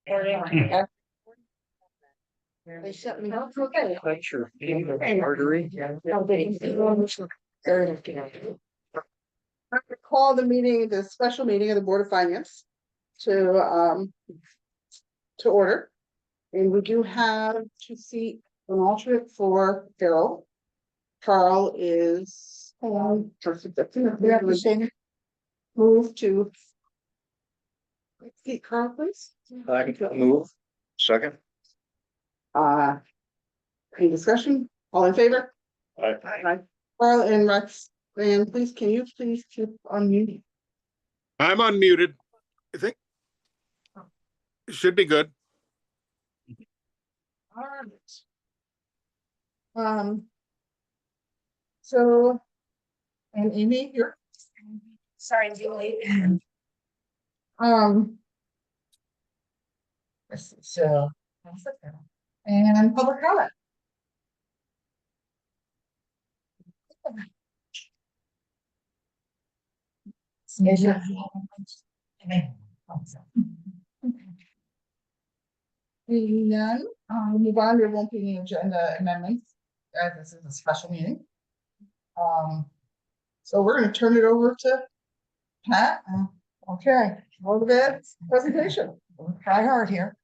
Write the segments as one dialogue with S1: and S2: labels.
S1: They sent me. Okay.
S2: That's your favorite artery.
S1: I call the meeting, the special meeting of the Board of Finance to order. And we do have to seat an alternate for Carol. Carl is we have to say move to seat Carl, please.
S2: I can move. Second.
S1: Any discussion? All in favor?
S2: Aye.
S1: Carl and Rex, and please, can you please keep unmuted?
S3: I'm unmuted. I think it should be good.
S1: All right. So, and Amy, you're.
S4: Sorry, Julie.
S1: So. And public comment. Seeing none, move on, there won't be any agenda amendments, as this is a special meeting. So we're gonna turn it over to Pat. Okay, roll the bed, presentation. We'll try hard here.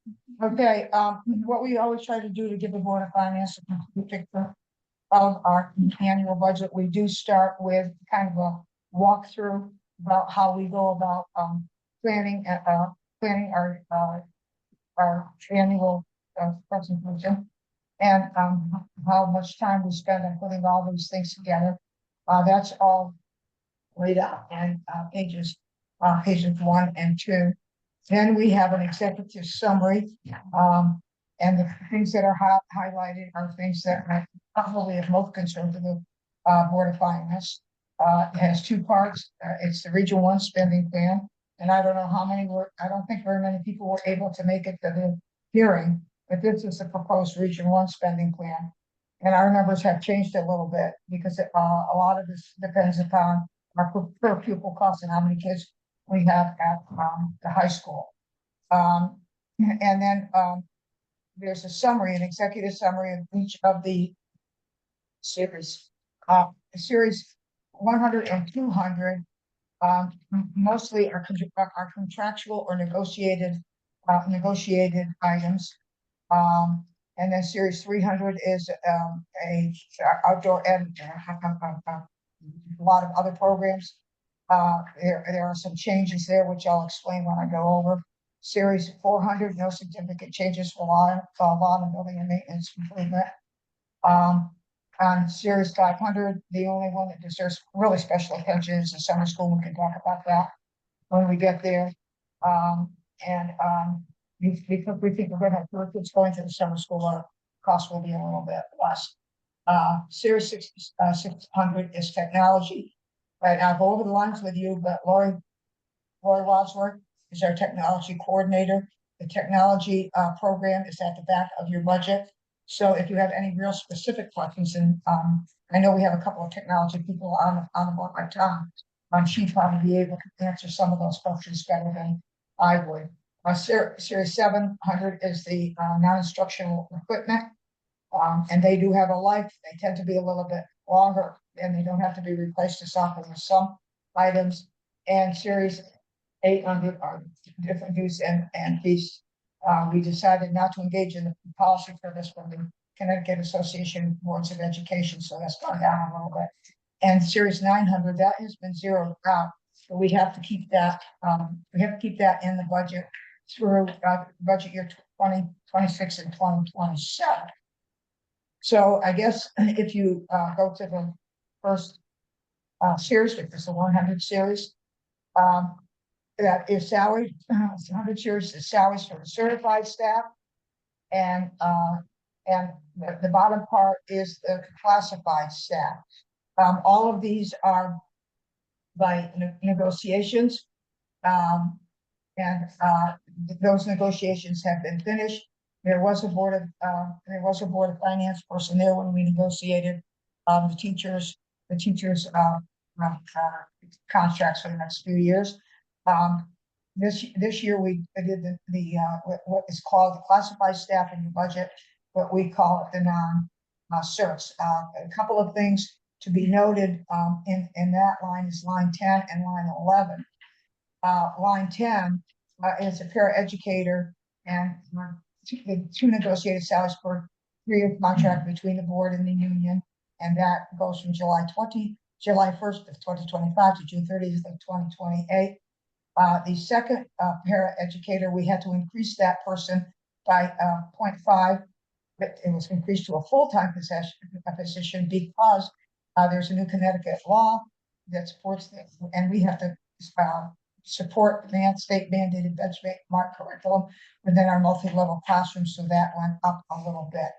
S1: Okay, what we always try to do to give the Board of Finance a complete picture of our annual budget, we do start with kind of a walkthrough about how we go about planning our annual presentation, and how much time we spend on putting all these things together. That's all laid out in pages 1 and 2. Then we have an executive summary, and the things that are highlighted are things that are probably of most concern to the Board of Finance. It has 2 parts. It's the Region 1 spending plan, and I don't know how many I don't think very many people were able to make it to the hearing, but this is the proposed Region 1 spending plan. And our numbers have changed a little bit because a lot of this depends upon our per pupil costs and how many kids we have at the high school. And then there's a summary, an executive summary of each of the series. Series 100 and 200 mostly are contractual or negotiated items. And then series 300 is a outdoor and a lot of other programs. There are some changes there, which I'll explain when I go over. Series 400, no significant changes for lawn and building and maintenance improvement. On series 500, the only one that deserves really special attention is the summer school. We can talk about that when we get there. Because we think we're going to have 4 kids going to the summer school, our cost will be a little bit less. Series 600 is technology. Right, I'll go over the lines with you, but Lori Wadsworth is our technology coordinator. The technology program is at the back of your budget. So if you have any real specific questions, and I know we have a couple of technology people on the board like Tom, she'd probably be able to answer some of those questions better than I would. Series 700 is the non-instructional equipment, and they do have a life. They tend to be a little bit longer, and they don't have to be replaced as often as some items. And series 800 are different use and fees. We decided not to engage in the policy for this from the Connecticut Association of Boards of Education, so that's gone down a little bit. And series 900, that has been zeroed out, so we have to keep that. We have to keep that in the budget through budget year 2026 and 2027. So I guess if you go to the first series, which is the 100 series, that is salary. 100 series is salaries for the certified staff, and the bottom part is the classified staff. All of these are by negotiations, and those negotiations have been finished. There was a board of finance person there when we negotiated the teachers contracts for the next few years. This year we did what is called the classified staff in the budget, but we call it the certs. A couple of things to be noted, in that line is line 10 and line 11. Line 10, is a paraeducator and the two negotiated salaries per 3-year contract between the board and the union. And that goes from July 1st of 2025 to June 30th of 2028. The second paraeducator, we had to increase that person by 0.5, but it was increased to a full-time position because there's a new Connecticut law that supports this, and we have to support state mandated benchmark curriculum within our multi-level classrooms, so that went up a little bit.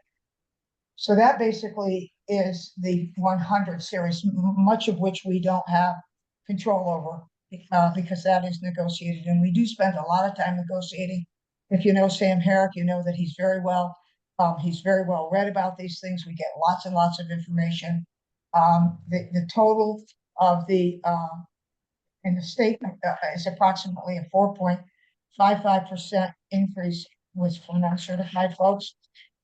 S1: So that basically is the 100 series, much of which we don't have control over, because that is negotiated, and we do spend a lot of time negotiating. If you know Sam Herrick, you know that he's very well read about these things. We get lots and lots of information. The total of the in the state is approximately a 4.55% increase was for non-certified folks,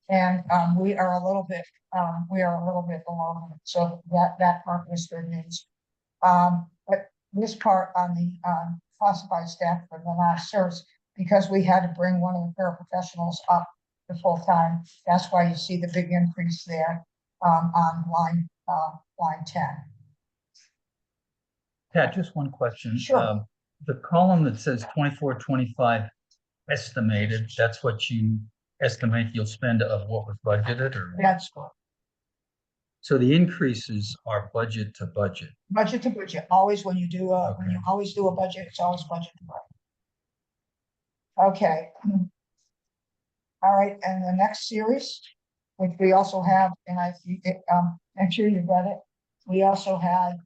S1: and we are a little bit below it. So that part was good news. But this part on the classified staff for the last service, because we had to bring one of the paraprofessionals up to full time. That's why you see the big increase there on line 10.
S5: Pat, just one question.
S1: Sure.
S5: The column that says 24-25 estimated, that's what you estimate you'll spend of what was budgeted, or?
S1: That's good.
S5: So the increases are budget to budget.
S1: Budget to budget. Always when you do when
S5: Okay.
S1: you always do a budget, it's always budget to budget. Okay. All right, and the next series, which we also have, and I'm sure you read it. We also had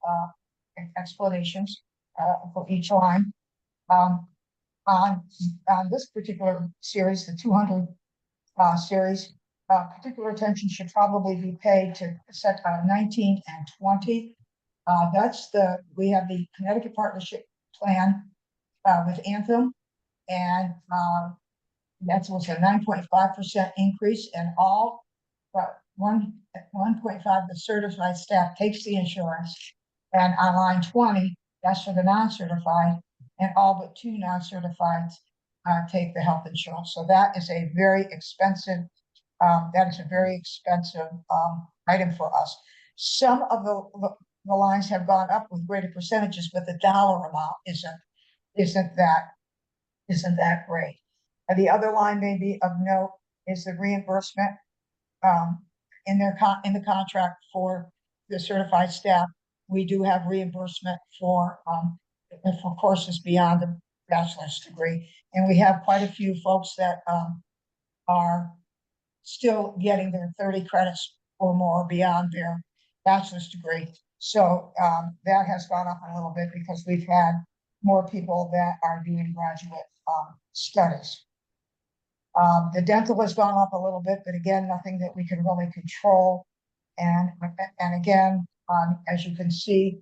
S1: explanations for each line. On this particular series, the 200 series, particular attention should probably be paid to set 19 and 20. We have the Connecticut Partnership Plan with Anthem, and that was a 9.5% increase, and all but 1.5 the certified staff takes the insurance, and on line 20, that's for the non-certified, and all but 2 non-certified take the health insurance. So that is a very expensive item for us. Some of the lines have gone up with greater percentages, but the dollar amount isn't that great. And the other line maybe of note is the reimbursement in the contract for the certified staff. We do have reimbursement for courses beyond the bachelor's degree, and we have quite a few folks that are still getting their 30 credits or more beyond their bachelor's degree. So that has gone up a little bit because we've had more people that are doing graduate studies. The dental has gone up a little bit, but again, nothing that we can really control. And again, as you can see,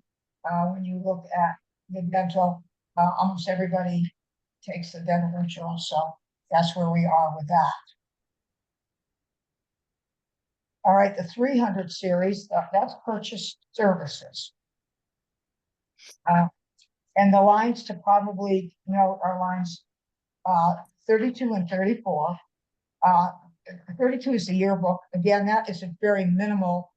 S1: when you look at the dental, almost everybody takes the dental insurance, so that's where we are with that. All right, the 300 series, that's purchase services. And the lines to probably note are lines 32 and 34. 32 is the yearbook. Again, that is a very minimal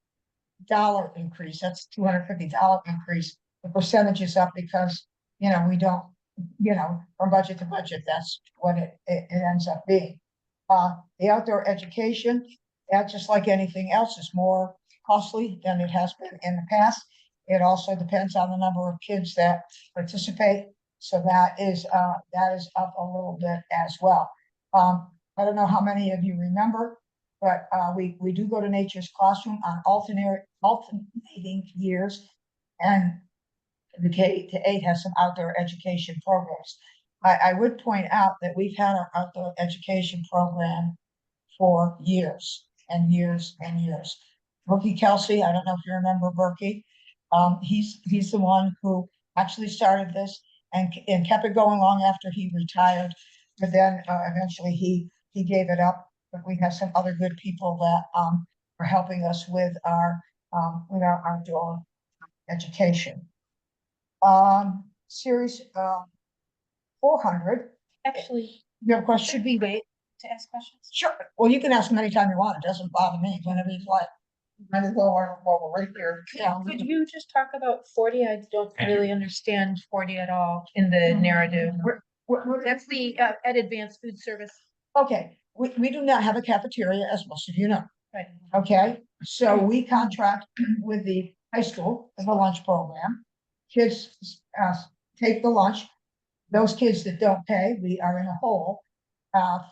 S1: dollar increase. That's $250 increase. The percentage is up because, we don't, from budget to budget, that's what it ends up being. The outdoor education, that just like anything else is more costly than it has been in the past. It also depends on the number of kids that participate. So that is up a little bit as well. I don't know how many of you remember, but we do go to Nature's Classroom on alternating years, and the K-8 has some outdoor education programs. I would point out that we've had our outdoor education program for years and years and years. Berkey Kelsey, I don't know if you remember Berkey. He's the one who actually started this, and kept it going long after he retired. But then, eventually he gave it up, but we have some other good people that, are helping us with our outdoor education. Series, 400,
S4: Actually,
S1: you have a question?
S4: should we wait to ask questions?
S1: Sure, well, you can ask them anytime you want, it doesn't bother me, whenever you like. Might as well, while we're right here. Yeah.
S4: Could you just talk about 40? I don't really understand 40 at all in the narrative. That's the Ed Advanced Food Service.
S1: Okay, we do not have a cafeteria, as most of you know.
S4: Right.
S1: Okay, so we contract with the high school as a lunch program. Kids, take the lunch. Those kids that don't pay, we are in a hole,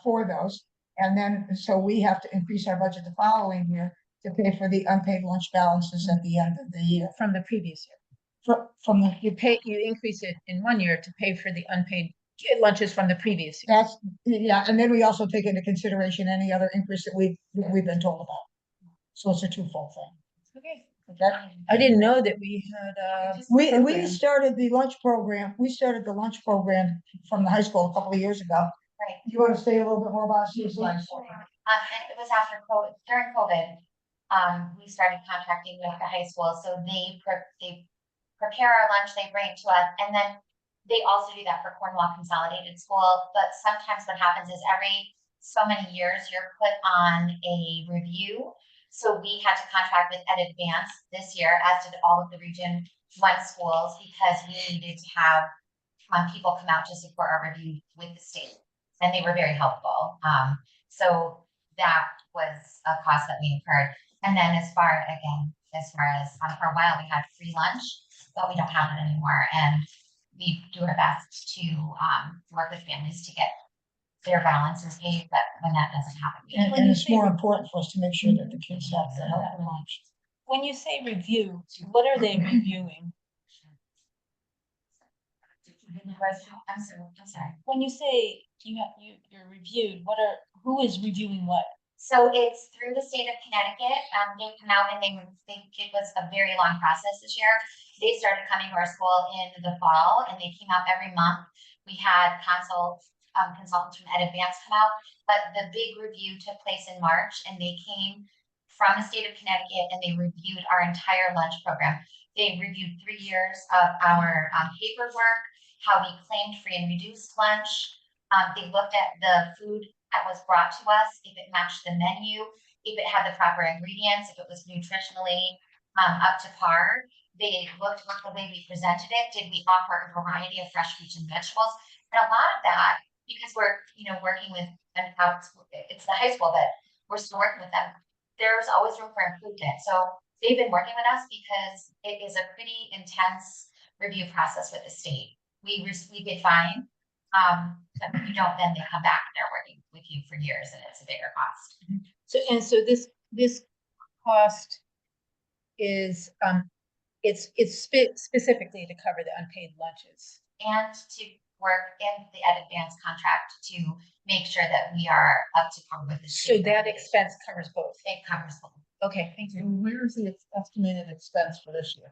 S1: for those. And then, so we have to increase our budget the following year to pay for the unpaid lunch balances at the end of the year.
S4: From the previous year.
S1: From the,
S4: You increase it in 1 year to pay for the unpaid lunches from the previous year.
S1: that's, yeah, and then we also take into consideration any other increase that we've been told about. So it's a twofold thing.
S4: Okay.
S1: Okay?
S4: I didn't know that we had
S1: We
S4: program.
S1: started the lunch program, from the high school a couple of years ago.
S6: Right.
S1: You want to say a little bit more about it?
S6: And it was after COVID, during COVID, we started contracting with the high school, so they prepare our lunch, they bring it to us, and then they also do that for Cornwall Consolidated School, but sometimes what happens is every so many years, you're put on a review. So we had to contract with Ed Advanced this year, as did all of the Region 1 schools, because we needed to have people come out to support our review with the state, and they were very helpful. So that was a cost that we incurred. And then as far as for a while we had free lunch, but we don't have it anymore. And we do our best to work with families to get their balances paid, but when that doesn't happen.
S1: And it's more important for us to make sure that the kids have the healthy lunch.
S4: When you say review, what are they reviewing?
S6: I'm sorry.
S4: When you say you're reviewed, who is reviewing what?
S6: So it's through the state of Connecticut. They come out and it was a very long process this year. They started coming to our school in the fall, and they came out every month. We had consultants from Ed Advanced come out, but the big review took place in March, and they came from the state of Connecticut and they reviewed our entire lunch program. They reviewed 3 years of our paperwork, how we claimed free and reduced lunch. They looked at the food that was brought to us, if it matched the menu, if it had the proper ingredients, if it was nutritionally up to par. They looked at the way we presented it. Did we offer a variety of fresh fruits and vegetables? And a lot of that, because we're working with it's the high school, but we're still working with them. There's always room for improvement. So they've been working with us because it is a pretty intense review process with the state. We did fine. But if you don't, then they come back and they're working with you for years, and it's a bigger cost.
S4: So this cost is it's specifically to cover the unpaid lunches.
S6: And to work in the Ed Advanced contract to make sure that we are up to par with the
S4: So
S6: state
S4: that
S6: regulations.
S4: expense covers both.
S6: It covers both.
S4: Okay, thank you.
S1: And where's the estimated expense for this year?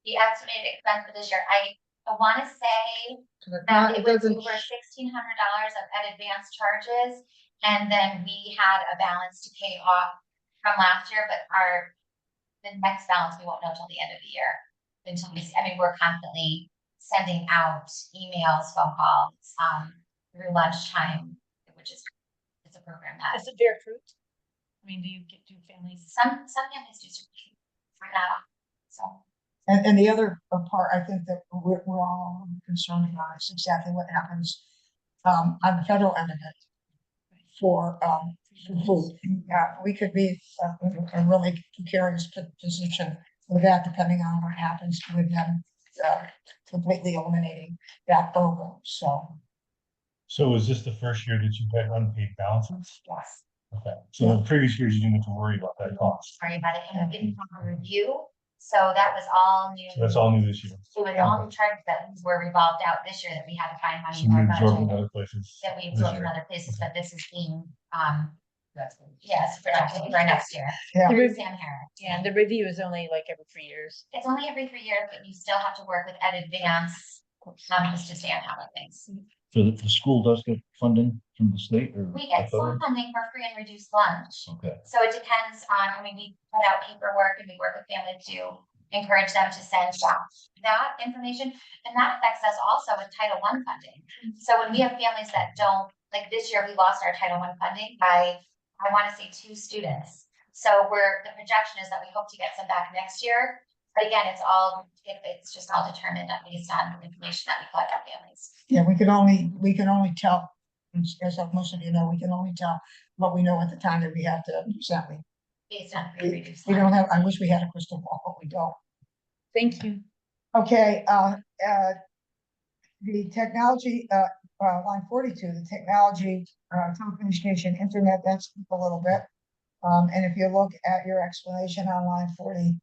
S6: The estimated expense for this year, I want to say
S1: That
S6: it was over $1,600 of Ed Advanced charges, and then we had a balance to pay off from last year, but the next balance we won't know until the end of the year. We're constantly sending out emails, phone calls through lunchtime, which is it's a program that
S4: Is it bear fruit? I mean, do families?
S6: some families do for that. So
S1: And the other part, I think that we're all concerned about is exactly what happens on the federal end of it for food. We could be in a really precarious position with that, depending on what happens with them completely eliminating that program.
S7: So is this the first year that you've had unpaid balances?
S6: yes,
S7: Okay, so in the previous years, you didn't have to worry about that cost.
S6: sorry about it. And we didn't have a review, so that was all new.
S7: So that's all new this year.
S6: It was all new charges that were revolved out this year that we had to find money
S7: So
S6: in
S7: we
S6: our
S7: absorbed in
S6: budget,
S7: other places.
S6: that we
S7: this
S6: absorbed in
S7: year.
S6: other places, but this is being yes, projected for next year.
S1: Yeah.
S6: Through Sam Harris.
S4: Yeah, the review is only like every 3 years.
S6: It's only every 3 years, but you still have to work with Ed Advance just to stay on top of things.
S8: So the school does get funding from the state or?
S6: We get some funding for free and reduced lunch.
S8: Okay,
S6: So it depends on, I mean, we put out paperwork and we work with families to encourage them to send that information. And that affects us also with Title I funding. So when we have families that don't, like this year, we lost our Title I funding by, I want to say 2 students. So the projection is that we hope to get some back next year. But again, it's just all determined based on the information that we collect from families.
S1: Yeah, we can only tell, as most of you know, we can only tell what we know at the time that we have to present.
S6: Based on free reduced
S1: We
S6: lunch.
S1: don't have, I wish we had a crystal ball, but we don't.
S4: Thank you.
S1: Okay, the technology, line 42, the technology, telecommunication, internet, that's a little bit. And if you look at your explanation on line 40,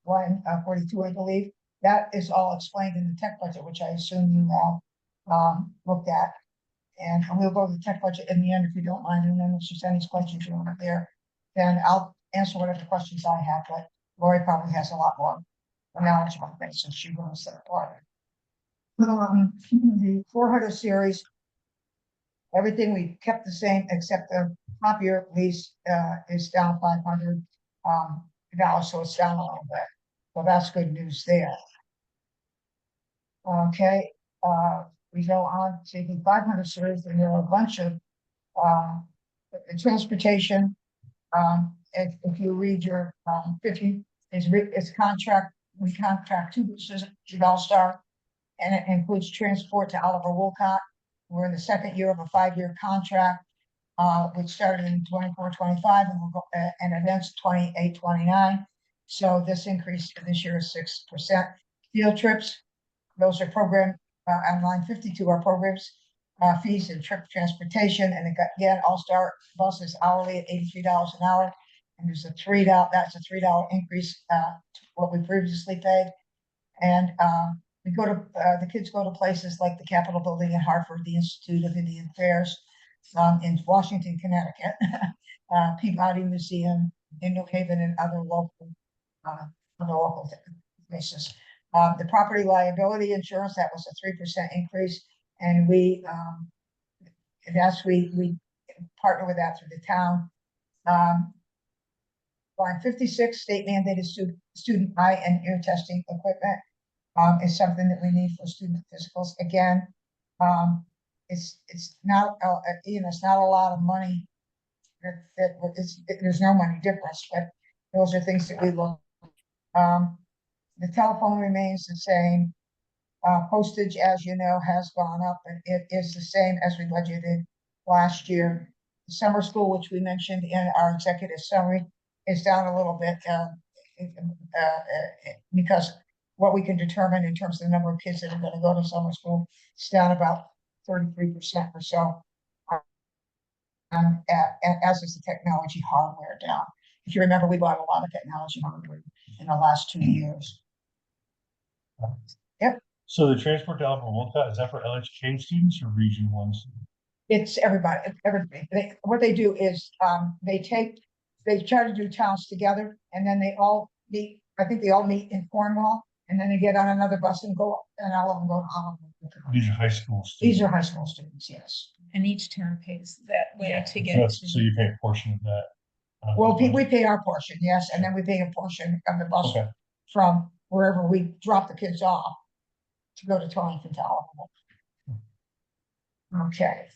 S1: line 42, I believe, that is all explained in the tech budget, which I assume you have looked at. And we'll go to the tech budget in the end, if you don't mind, and then if there's any questions you want there, then I'll answer whatever questions I have, but Lori probably has a lot more knowledge about this since she runs that part. The 400 series, everything we kept the same except the copier lease is down $500, so it's down a little bit. So that's good news there. Okay, we go on to the 500 series, and there are a bunch of the transportation. If you read your 50, it's contract, we contract 2 buses with All-Star, and it includes transport to Oliver Wolcott. We're in the 2nd year of a 5-year contract, which started in 24-25 and will go and it ends 28-29. So this increase this year is 6%. Field trips, those are programmed on line 52 are programs, fees and trip transportation, and again, All-Star buses hourly at $83 an hour. And there's a that's a $3 increase to what we previously paid. And we go to the kids go to places like the Capitol Building in Hartford, the Institute of Indian Affairs in Washington, Connecticut, Peabody Museum in New Haven, and other local places. The property liability insurance, that was a 3% increase, and we partner with that through the town. Line 56, state mandated student eye and ear testing equipment is something that we need for student physicals. Again, it's not it's not a lot of money. There's no money difference, but those are things that we look. The telephone remains the same. Postage, as you know, has gone up, and it is the same as we budgeted last year. The summer school, which we mentioned in our executive summary, is down a little bit because what we can determine in terms of the number of kids that are going to go to summer school is down about 33% or so. As is the technology hardware down. If you remember, we bought a lot of technology hardware in the last 2 years.
S7: So the transport to Alpha Wolcott, is that for LHK students or Region 1?
S1: It's everybody. What they do is they try to do towns together, and then they all meet. I think they all meet in Cornwall, and then they get on another bus and go, and all of them go to Oliver.
S7: These are high school students.
S1: These are high school students, yes.
S4: And each town pays that way to
S7: So
S4: get.
S7: that's- so you pay a portion of that.
S1: Well, we pay our portion, yes, and then we pay a portion of the bus
S7: Okay.
S1: from wherever we drop the kids off to go to Torrington to Oliver. Okay,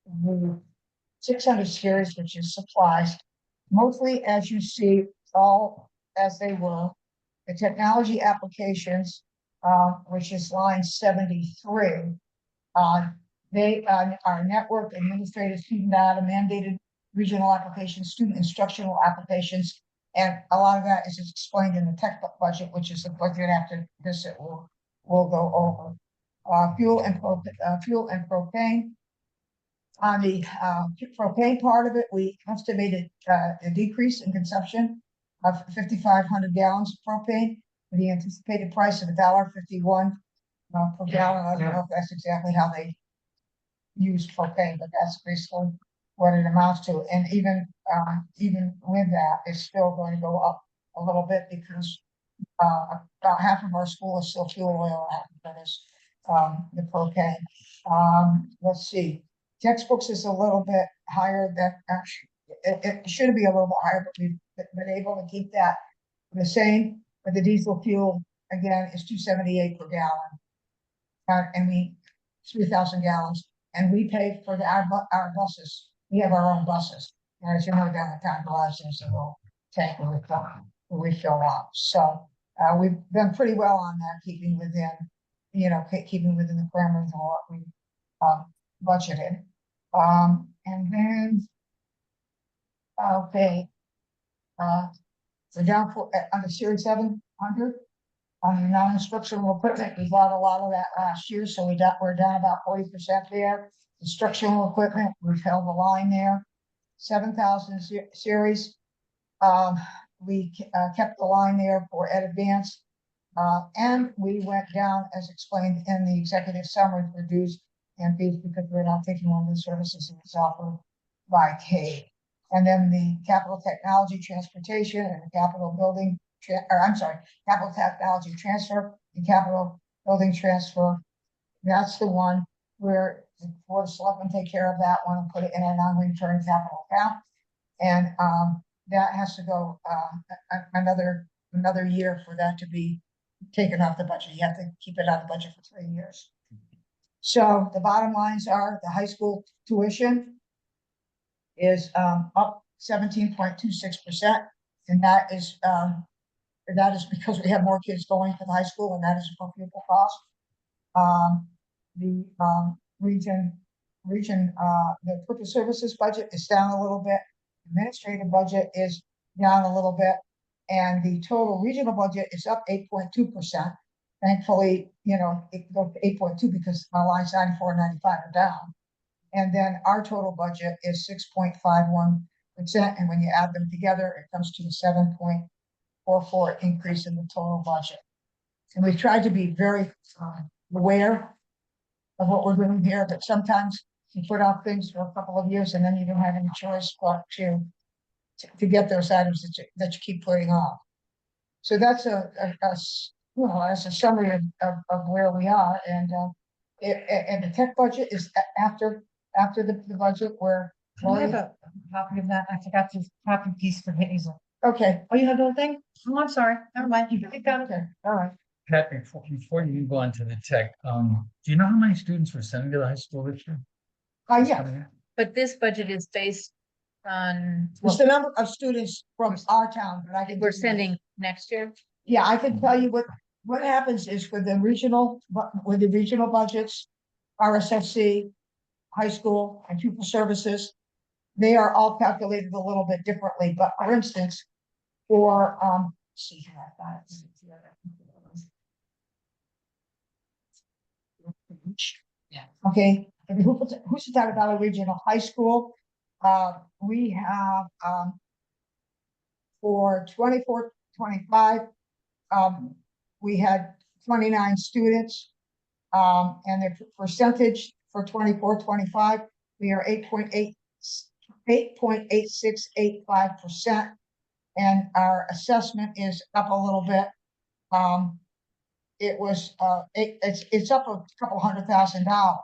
S1: the 600 series, which is supplies, mostly as you see, all as they were. The technology applications, which is line 73, they are network administrative student data, mandated regional applications, student instructional applications, and a lot of that is explained in the tech budget, which is the budget after this it will go over. Fuel and propane. On the propane part of it, we estimated a decrease in consumption of 5,500 gallons of propane. The anticipated price of $1.51 per gallon. I don't know if that's exactly how they use propane, but that's basically what it amounts to. And even with that, it's still going to go up a little bit because about half of our school is still fuel oil, half of it is, the propane. Let's see, textbooks is a little bit higher than, actually, it should be a little bit higher, but we've been able to keep that the same, but the diesel fuel, again, is $2.78 per gallon. And we, 3,000 gallons, and we pay for our buses, we have our own buses. And as you know, down the town garage, there's a little tank where we fill up, so, we've done pretty well on that, keeping within, keeping within the parameters of what we, budgeted. And then, okay, we're down for, under Series 700, on the non-instructional equipment, we bought a lot of that last year, so we're down about 40% there. Instructional equipment, we've held the line there. 7,000 series, we kept the line there for Ed Advance. And we went down, as explained in the executive summary, for dues and fees, because we're not taking on the services that's offered by K. And then the capital technology transportation and the capital building, capital technology transfer, the capital building transfer. That's the one where the Board of Selectmen take care of that one and put it in a non-recurring capital account. And that has to go another year for that to be taken off the budget. You have to keep it on the budget for 3 years. So the bottom lines are the high school tuition is up 17.26%, and that is because we have more kids going to the high school, and that is a per pupil cost. The the purpose services budget is down a little bit. Administrative budget is down a little bit, and the total regional budget is up 8.2%. Thankfully, it goes to 8.2 because my lines 94 and 95 are down. And then our total budget is 6.51%, and when you add them together, it comes to a 7.44 increase in the total budget. And we've tried to be very aware of what we're doing here, but sometimes you put off things for a couple of years and then you don't have any choice but to get those items that you keep putting off. So that's as a summary of where we are, and the tech budget is after the budget where.
S4: I have a copy of that. I forgot to copy piece for Hazel.
S1: Okay,
S4: Oh, you have the whole thing? Oh, I'm sorry. Never mind. You got it.
S1: okay, all right.
S5: Pat, before you go on to the tech, do you know how many students we're sending to the high school this year?
S1: Yeah,
S4: But this budget is based on
S1: it's the number of students from our town, but I think
S4: we're sending next year.
S1: Yeah, I can tell you what happens is with the regional budgets, RSFC, high school, and pupil services, they are all calculated a little bit differently. But for instance, for see here, I got it.
S4: Yeah.
S1: Okay, who's the Talcott Valley Regional High School? We have for 24-25. We had 29 students, and the percentage for 24-25, we are 8.8685%, and our assessment is up a little bit. It was it's up a couple $100,000.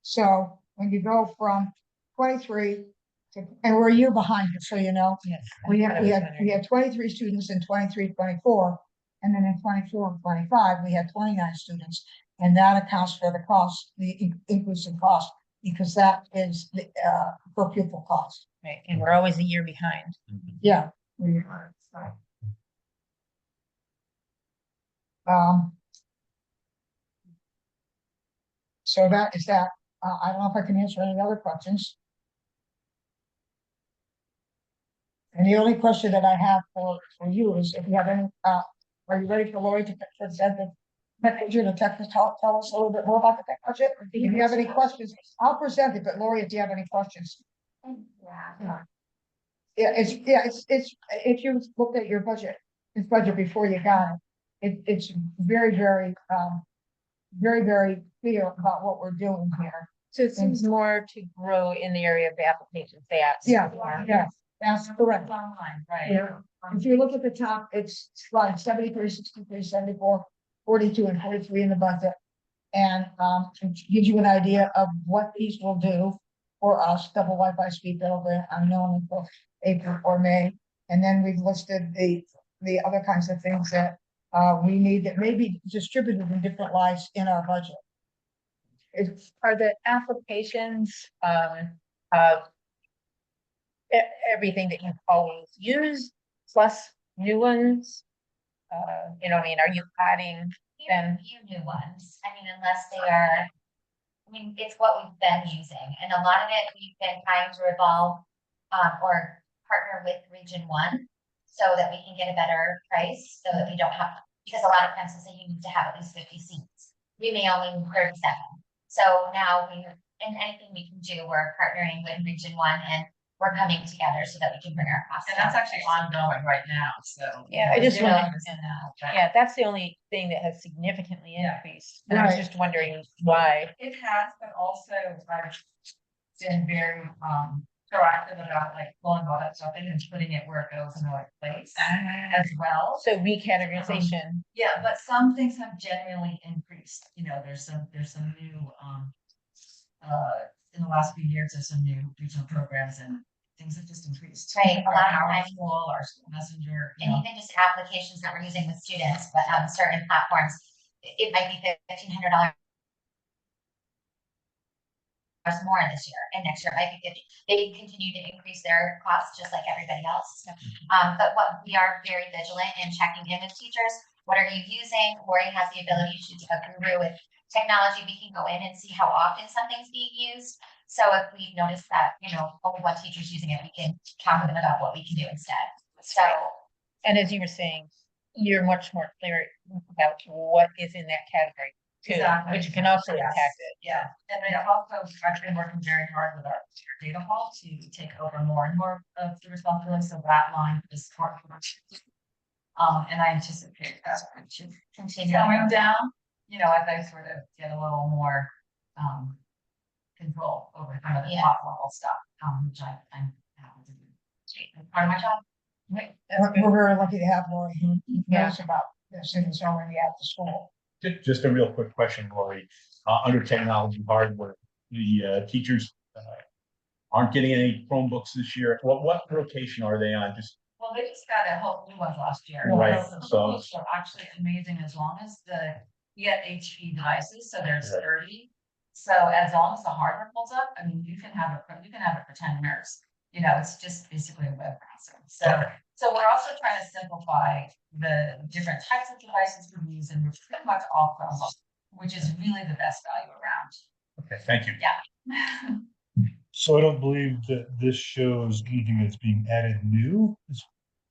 S1: So when you go from 23 to, and we're a year behind, so you know.
S4: Yes.
S1: We had 23 students in 23-24, and then in 24-25, we had 29 students, and that accounts for the cost, the increase in cost, because that is the per pupil cost.
S4: Right, and we're always a year behind.
S1: Yeah. We are. So that is that. I don't know if I can answer any other questions. And the only question that I have for you is if you have any, are you ready for Lori to present the tech to tell us a little bit more about the tech budget? If you have any questions, I'll present it, but Lori, if you have any questions. Yeah, it's if you looked at your budget, this budget before you got it, it's very, very clear about what we're doing here.
S4: So it seems more to grow in the area of the applications they asked.
S1: Yeah, yeah. That's correct.
S9: Online, right?
S1: Yeah. If you look at the top, it's slide 73, 63, 74, 42, and 43 in the budget. And it gives you an idea of what these will do for us, double Wi-Fi speed building, unknown until April or May. And then we've listed the other kinds of things that we need that may be distributed in different lines in our budget.
S4: Are the applications, of everything that you've always used, plus new ones? You know, what I mean, are you adding them?
S6: Few new ones, I mean, unless they are, I mean, it's what we've been using, and a lot of it, we've been trying to revolve, or partner with Region One. So that we can get a better price, so that we don't have, because a lot of times they say you need to have at least 50 seats. We may only need 37. So now and anything we can do, we're partnering with Region One, and we're coming together so that we can bring our costs
S9: And
S6: down.
S9: that's actually ongoing right now, so.
S4: Yeah, I just
S9: We're
S4: wanted-
S9: doing this now, but
S4: Yeah, that's the only thing that has significantly
S9: Yeah.
S4: increased. And I was
S1: Right.
S4: just wondering why.
S9: It has, but also I've been very, proactive about like pulling all that stuff in and putting it where it goes in the right place as well.
S4: So recategorization,
S9: Yeah, but some things have genuinely increased, you know, there's some new, in the last few years, there's some new regional programs and things have just increased.
S6: Right, a lot of
S9: Our
S6: times-
S9: school, our school messenger, you
S6: And
S9: know.
S6: even just applications that we're using with students, but on certain platforms, it might be $1,500 more this year, and next year it might be 50. They continue to increase their costs just like everybody else. But what we are very vigilant in checking in with teachers. What are you using? Lori has the ability, she's a guru with technology. We can go in and see how often something's being used. So if we notice that, you know, only one teacher's using it, we can talk to them about what we can do instead. So
S4: and as you were saying, you're much more clear about what is in that category too,
S9: Exactly.
S4: which can also
S9: Yes.
S4: impact it.
S9: Yeah, and then also, I've been working very hard with our data hall to take over more and more of the responsibility, so that line is part of it. And I anticipate that should continue going down, you know, as I sort of get a little more, control over kind of the
S6: Yeah.
S9: top level stuff, which I'm happy to do. It's part of my job.
S1: We're very lucky to have Lori who knows about this and is already at the school.
S7: Just a real quick question, Lori. Under technology hardware, the teachers aren't getting any Chromebooks this year. What rotation are they on? Just
S9: Well, they just got a whole new ones last year.
S7: Right,
S9: The
S7: so-
S9: books are actually amazing as long as you get HP devices, so there's
S7: Right.
S9: 30. So as long as the hardware pulls up, I mean, you can have it for 10 years. You know, it's just basically a web browser. So we're also trying to simplify the different types of devices we use, and we're pretty much all Chromebook, which is really the best value around.
S7: okay, thank you.
S9: Yeah.
S7: So I don't believe that this shows anything that's being added new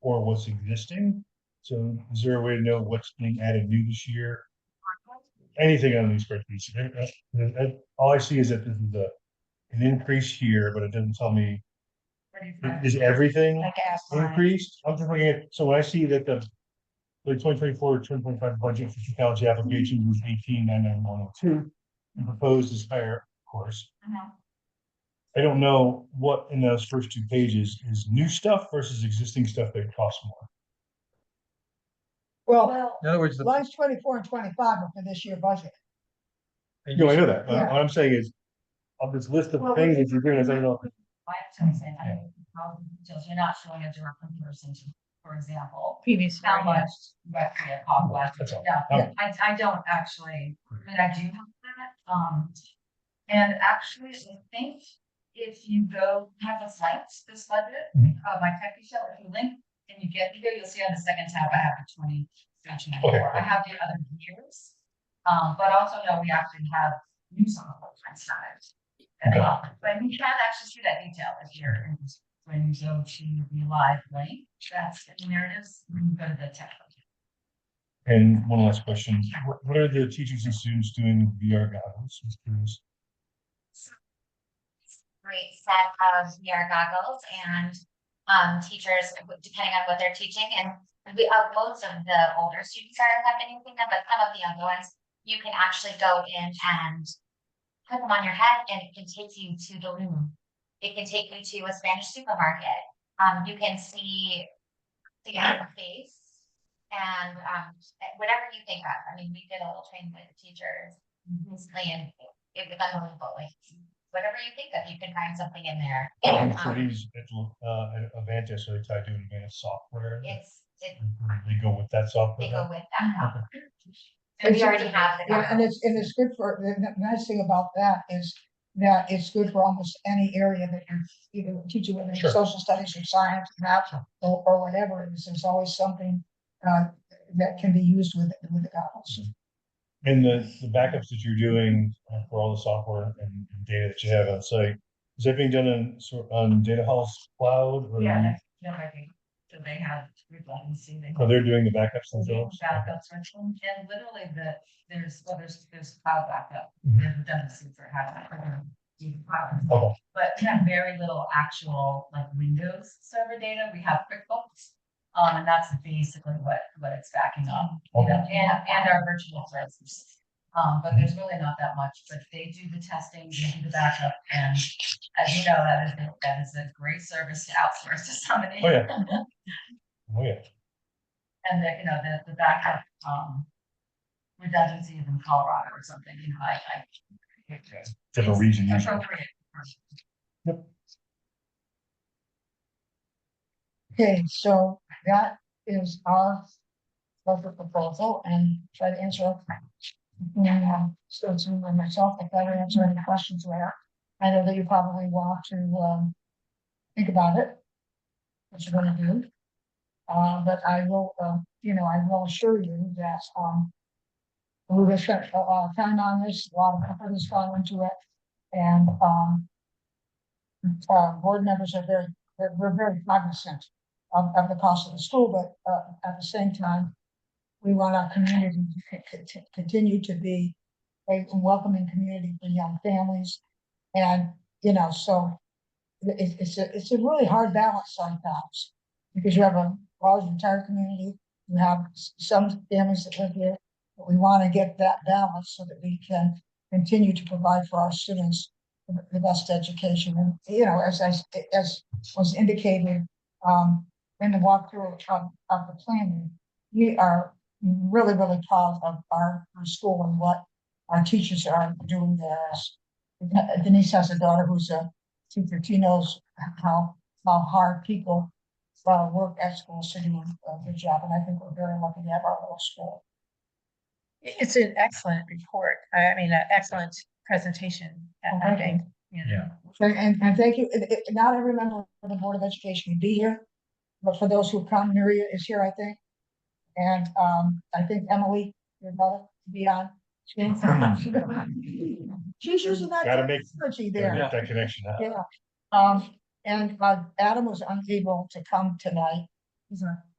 S7: or what's existing. So is there a way to know what's being added new this year? Anything on these spreadsheets? All I see is that this is an increase here, but it doesn't tell me, is everything
S4: Like app
S7: increased? I'm just looking at, so when I see that the 2024-2025 budget for technology applications was 18,99102, and proposed is higher, of course.
S9: Mhm.
S7: I don't know what in those first two pages is new stuff versus existing stuff that costs more.
S1: Well,
S5: In other words,
S1: lines 24 and 25 are for this year budget.
S7: No, I know that.
S1: Yeah.
S7: What I'm saying is, of this list of
S1: Well,
S7: things that you're doing, I don't know.
S9: I have to say, I don't know, details, you're not showing a direct comparison to, for example,
S4: Previous.
S9: how
S4: year, yeah.
S9: much Westria cost last
S7: That's
S9: year.
S7: all.
S9: Yeah, I don't actually, I mean, I do have that, and actually, I think if you go, have this linked, this budget,
S7: Mhm.
S9: my tech show, if you link and you get here, you'll see on the second tab, I have the 2024,
S7: Okay.
S9: I have the other years. But also know we actually have news on the whole time side.
S7: Okay.
S9: But you can actually see that detail if you're, when you go to the live link, that's in the narratives, when you go to the tech.
S7: And one last question, what are the teachers and students doing with VR goggles? Just curious.
S6: great set of VR goggles, and teachers, depending on what they're teaching, and most of the older students have been using them, but some of the younger ones, you can actually go in and put them on your head, and it can take you to the loom. It can take you to a Spanish supermarket. You can see the face and, whatever you think of. I mean, we did a little training with the teachers recently and it was unbelievable. Like, whatever you think of, you can find something in there.
S7: For these, Avantis, are they tied to advanced software?
S6: It's,
S7: They go with that software?
S6: they go with that.
S7: Okay.
S6: And we already have the.
S1: Yeah, and it's good for, the nice thing about that is that it's good for almost any area that you're either teaching, whether it's
S7: Sure.
S1: social studies or science, math, or whatever it is, there's always something that can be used with the goggles.
S7: And the backups that you're doing for all the software and data that you have on site, is that being done on Data Hall's cloud? Or
S9: Yeah, I think, so they have redundancy.
S7: they're doing the backups
S9: They're doing
S7: themselves?
S9: backups, and literally there's cloud backup,
S7: Mhm.
S9: there's redundancy for having.
S7: Okay.
S9: But we have very little actual like Windows server data. We have QuickBooks. And that's basically what it's backing up, you know, and our virtual services. But there's really not that much, but they do the testing, they do the backup, and as you know, that is a great service to outsource to somebody.
S7: Oh, yeah. Oh, yeah.
S9: And the backup, redundancy is in Colorado or something, you know,
S7: Different region usually.
S9: appropriate.
S1: Okay, so that is our budget proposal and try to answer. So it's me and myself, if I answer any questions there. I know that you probably want to think about it. What you're gonna do. But I will, I will assure you that we will spend time on this, a lot of effort has gone into it. And board members are we're very cognizant of the cost of the school, but at the same time, we want our community to continue to be a welcoming community for young families. And, so it's a really hard balance sometimes. Because you have a large retired community, you have some families that live here, but we want to get that balance so that we can continue to provide for our students the best education. And, as was indicated, in the walkthrough of the planning, we are really, really proud of our school and what our teachers are doing there. Denise has a daughter who's a teacher. She knows how hard people work at schools to do a good job. And I think we're very lucky to have our little school.
S4: It's an excellent report. I mean, an excellent presentation. I think.
S5: Yeah.
S1: And thank you. Not every member of the Board of Education can be here, but for those who come, Maria is here, I think. And I think Emily, your mother, to be on. She's using that
S7: Gotta make
S1: technology there.
S7: that connection happen.
S1: Yeah. And Adam was unable to come tonight.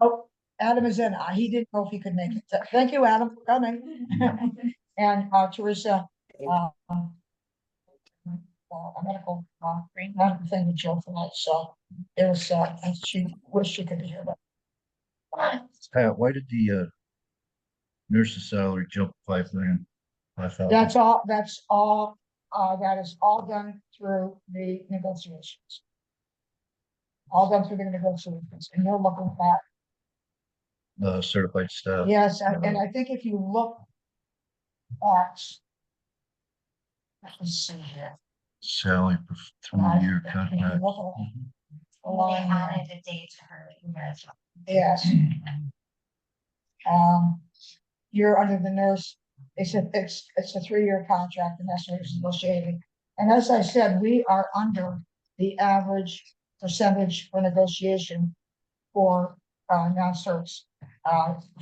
S1: Oh, Adam is in. He didn't know if he could make it. Thank you, Adam, for coming. And Teresa, a medical thing with Jill tonight. So it was, and she wished she could be here, but.
S8: Pat, why did the nurse's salary jump 5 grand? 5,000?
S1: That's all, that is all done through the negotiations. All done through the negotiations, and you're looking at,
S8: The certified staff.
S1: yes, and I think if you look at. Let's see here.
S8: Salary for 3-year
S1: If you
S8: contract.
S1: look at the
S6: They
S1: line here.
S6: added a day to her.
S1: Yes. You're under the nurse, it's a 3-year contract and that's what it's negotiating. And as I said, we are under the average percentage for negotiation for non-certs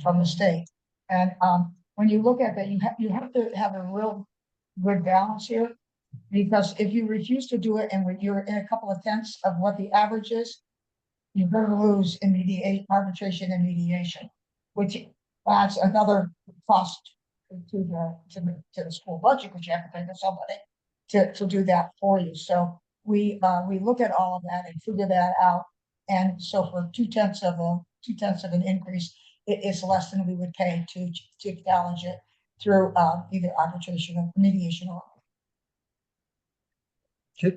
S1: from the state. And when you look at that, you have to have a real good balance here. Because if you refuse to do it and you're in a couple of tenths of what the average is, you're going to lose in arbitration and mediation, which adds another cost to the school budget, because you have to pay to somebody to do that for you. So we look at all of that and figure that out. And so for 2/10 of an increase, it is less than we would pay to challenge it through either arbitration or mediation or.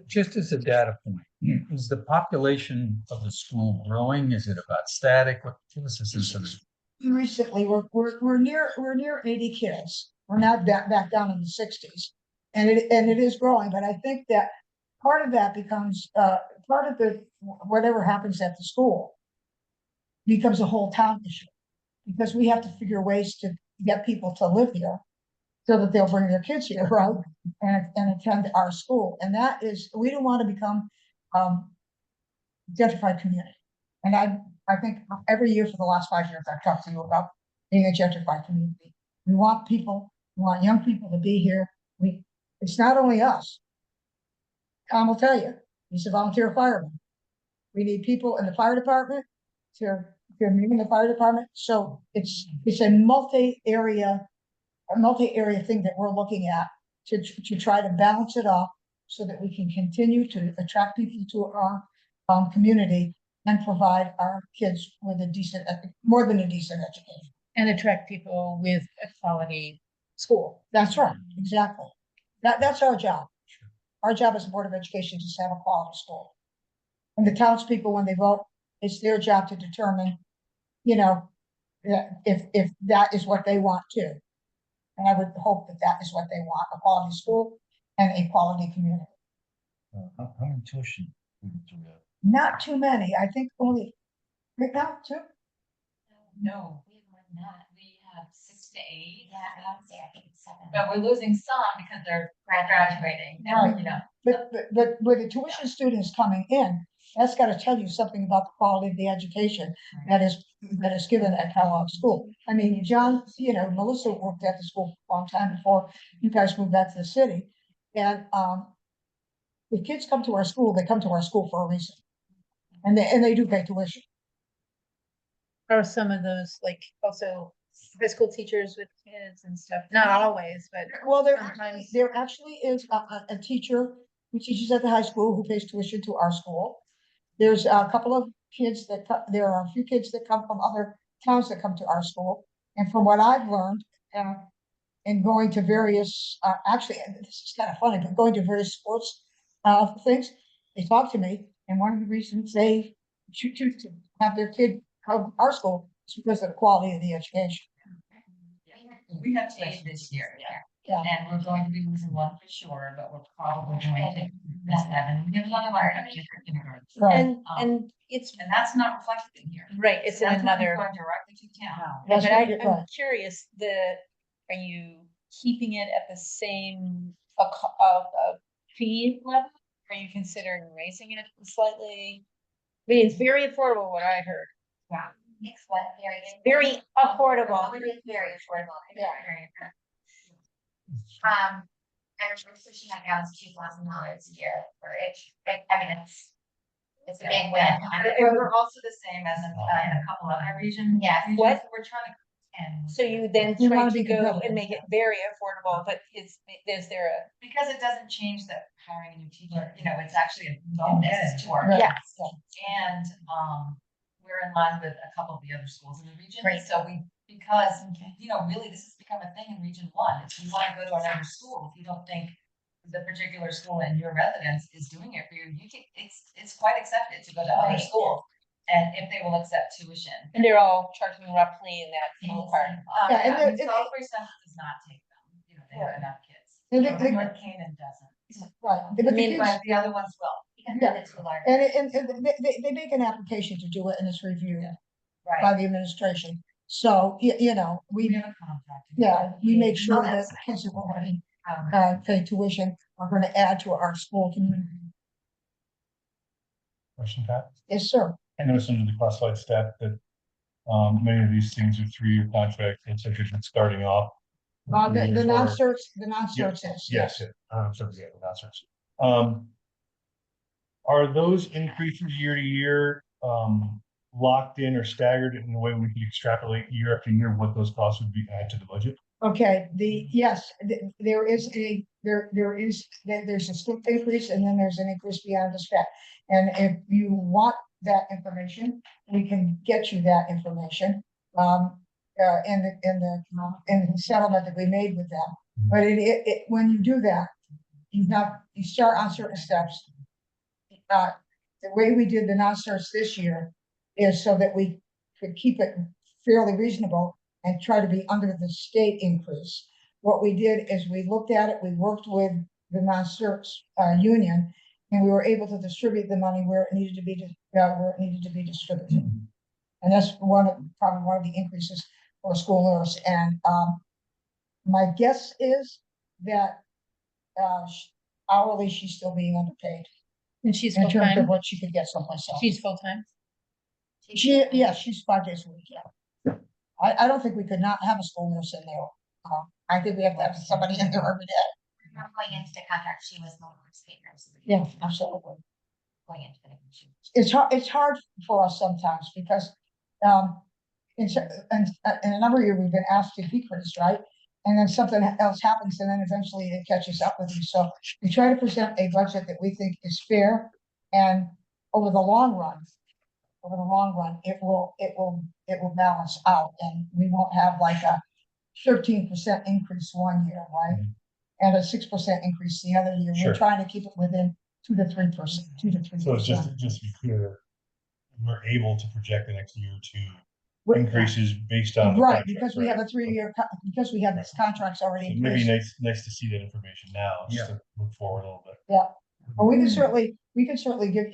S5: Just as a data point, Is the population of the school growing? Is it about static? What, give us a sense of this.
S1: Recently, we're near 80 kids. We're not back down in the 60s. And it is growing, but I think that part of that becomes, part of the, whatever happens at the school becomes a whole town issue. Because we have to figure ways to get people to live here so that they'll bring their kids here, right? And attend our school. And that is, we don't want to become, gentrified community. And I think every year for the last 5 years, I've talked to you about being a gentrified community. We want people, we want young people to be here. It's not only us. Tom will tell you, he's a volunteer fireman. We need people in the fire department to meet in the fire department. So it's a multi-area thing that we're looking at to try to balance it off so that we can continue to attract people to our community and provide our kids with a decent, more than a decent education.
S4: And attract people with a quality school.
S1: That's right, exactly. That's our job. Our job as a Board of Education is to have a quality school. And the townspeople, when they vote, it's their job to determine, if that is what they want too. And I would hope that that is what they want, a quality school and a quality community.
S8: How many tuition students do we have?
S1: Not too many, I think only, right now, 2.
S9: No,
S6: We have more than that.
S9: we have 6 to 8.
S6: Yeah, I would say I think it's 7.
S9: But we're losing some because they're graduating,
S1: Right.
S9: and,
S1: But with the tuition students coming in, that's gotta tell you something about the quality of the education that is given at Kellogg School. I mean, John, Melissa worked at the school a long time before you guys moved back to the city. And, the kids come to our school, they come to our school for a reason. And they do pay tuition.
S4: Are some of those like also high school teachers with kids and stuff? Not always, but
S1: Well,
S4: sometimes.
S1: there actually is a teacher who teaches at the high school who pays tuition to our school. There's a couple of kids there are a few kids that come from other towns that come to our school. And from what I've learned, in going to various, actually, and this is kind of funny, but going to various sports, things, they talk to me. And one of the reasons they choose to have their kid come to our school is because of the quality of the education.
S9: we have 8 this year.
S1: Yeah.
S9: And we're going to be losing 1 for sure, but we're probably going to miss 7. We have another one in kindergarten.
S1: Right.
S4: And it's,
S9: And that's not reflected in here.
S4: right, it's in
S9: That's money
S4: another.
S9: going directly to town.
S1: That's
S4: But
S1: right,
S4: I'm
S1: right.
S4: curious, are you keeping it at the same, fee level? Are you considering raising it slightly? I mean, it's very affordable, what I heard.
S6: Yeah. It's what,
S4: Very affordable.
S6: It is very affordable. It's
S1: Yeah.
S6: very affordable. And we're pushing that down to $2,000 a year for it. I mean, it's a big win.
S9: And we're also the same as in a couple other regions.
S6: Yes.
S4: What?
S9: We're trying to. And
S4: So you then
S1: You
S4: try
S1: wanna
S4: to
S1: be
S4: go
S1: competitive.
S4: and make it very affordable, but is there a?
S9: because it doesn't change that hiring a new teacher, it's actually a bonus to our
S1: Right.
S9: kids.
S1: Yeah.
S9: And, we're in line with a couple of the other schools in the region.
S4: Great.
S9: So because, really this has become a thing in Region 1. If you want to go to another school, if you don't think the particular school in your residence is doing it for you, it's quite accepted to go to other
S6: Right.
S9: schools. And if they will accept tuition.
S4: And they're all charging roughly in that ballpark.
S1: Yeah, and
S9: Salisbury Central does not take them, they have enough kids.
S1: And they-
S9: North Canaan doesn't.
S1: Right. But the kids-
S9: But the other ones will.
S6: Because
S1: Yeah.
S6: it's too large.
S1: And they make an application to do it and it's reviewed by
S9: Right.
S1: the administration. So, we,
S9: We have a contract.
S1: we make sure
S6: Oh,
S1: that
S6: that's
S1: kids who already
S9: Um,
S1: pay tuition are gonna add to our school community.
S7: Question, Pat?
S1: Yes, sir.
S7: I noticed under the classified staff that many of these things are 3-year contracts, and so it's starting off. with 3
S1: The
S7: years or-
S1: non-search is.
S7: Yes, I'm sorry, yeah, the non-search. Are those increases year to year locked in or staggered in a way we can extrapolate year after year what those costs would be added to the budget?
S1: Okay, there's a steep increase and then there's an increase beyond the step. And if you want that information, we can get you that information. In the settlement that we made with them. But when you do that, you start on certain steps. the way we did the non-certs this year is so that we could keep it fairly reasonable and try to be under the state increase. What we did is we looked at it, we worked with the non-certs, union, and we were able to distribute the money where it needed to be, where it needed to be distributed. And that's probably one of the increases for a school nurse. And, my guess is that, hourly, she's still being underpaid
S4: And she's
S1: in terms of
S4: full-time,
S1: what she could get someplace else.
S4: she's full-time.
S1: Yeah, she's 5 days a week, yeah. I don't think we could not have a school nurse in there. I think we have to have somebody in there every day.
S6: Not going into contract, she was the lowest paid nurse.
S1: Yeah, absolutely.
S6: Going into the negotiation.
S1: It's hard for us sometimes because, in a number of years, we've been asked to decrease, right? And then something else happens and then eventually it catches up with you. So we try to present a budget that we think is fair and over the long run, it will balance out and we won't have like a 13% increase one year, right? And a 6% increase the other year.
S7: Sure.
S1: We're trying to keep it within 2 to 3%, 2 to 3%.
S7: So it's just to be clear, we're able to project the next year or two
S1: We're-
S7: increases based on. the
S1: Right,
S7: contract,
S1: because we have a 3-year, because we have this contracts already
S7: So
S1: in
S7: maybe
S1: place.
S7: nice to see that information now, just to look forward a little bit.
S1: Well, we can certainly give,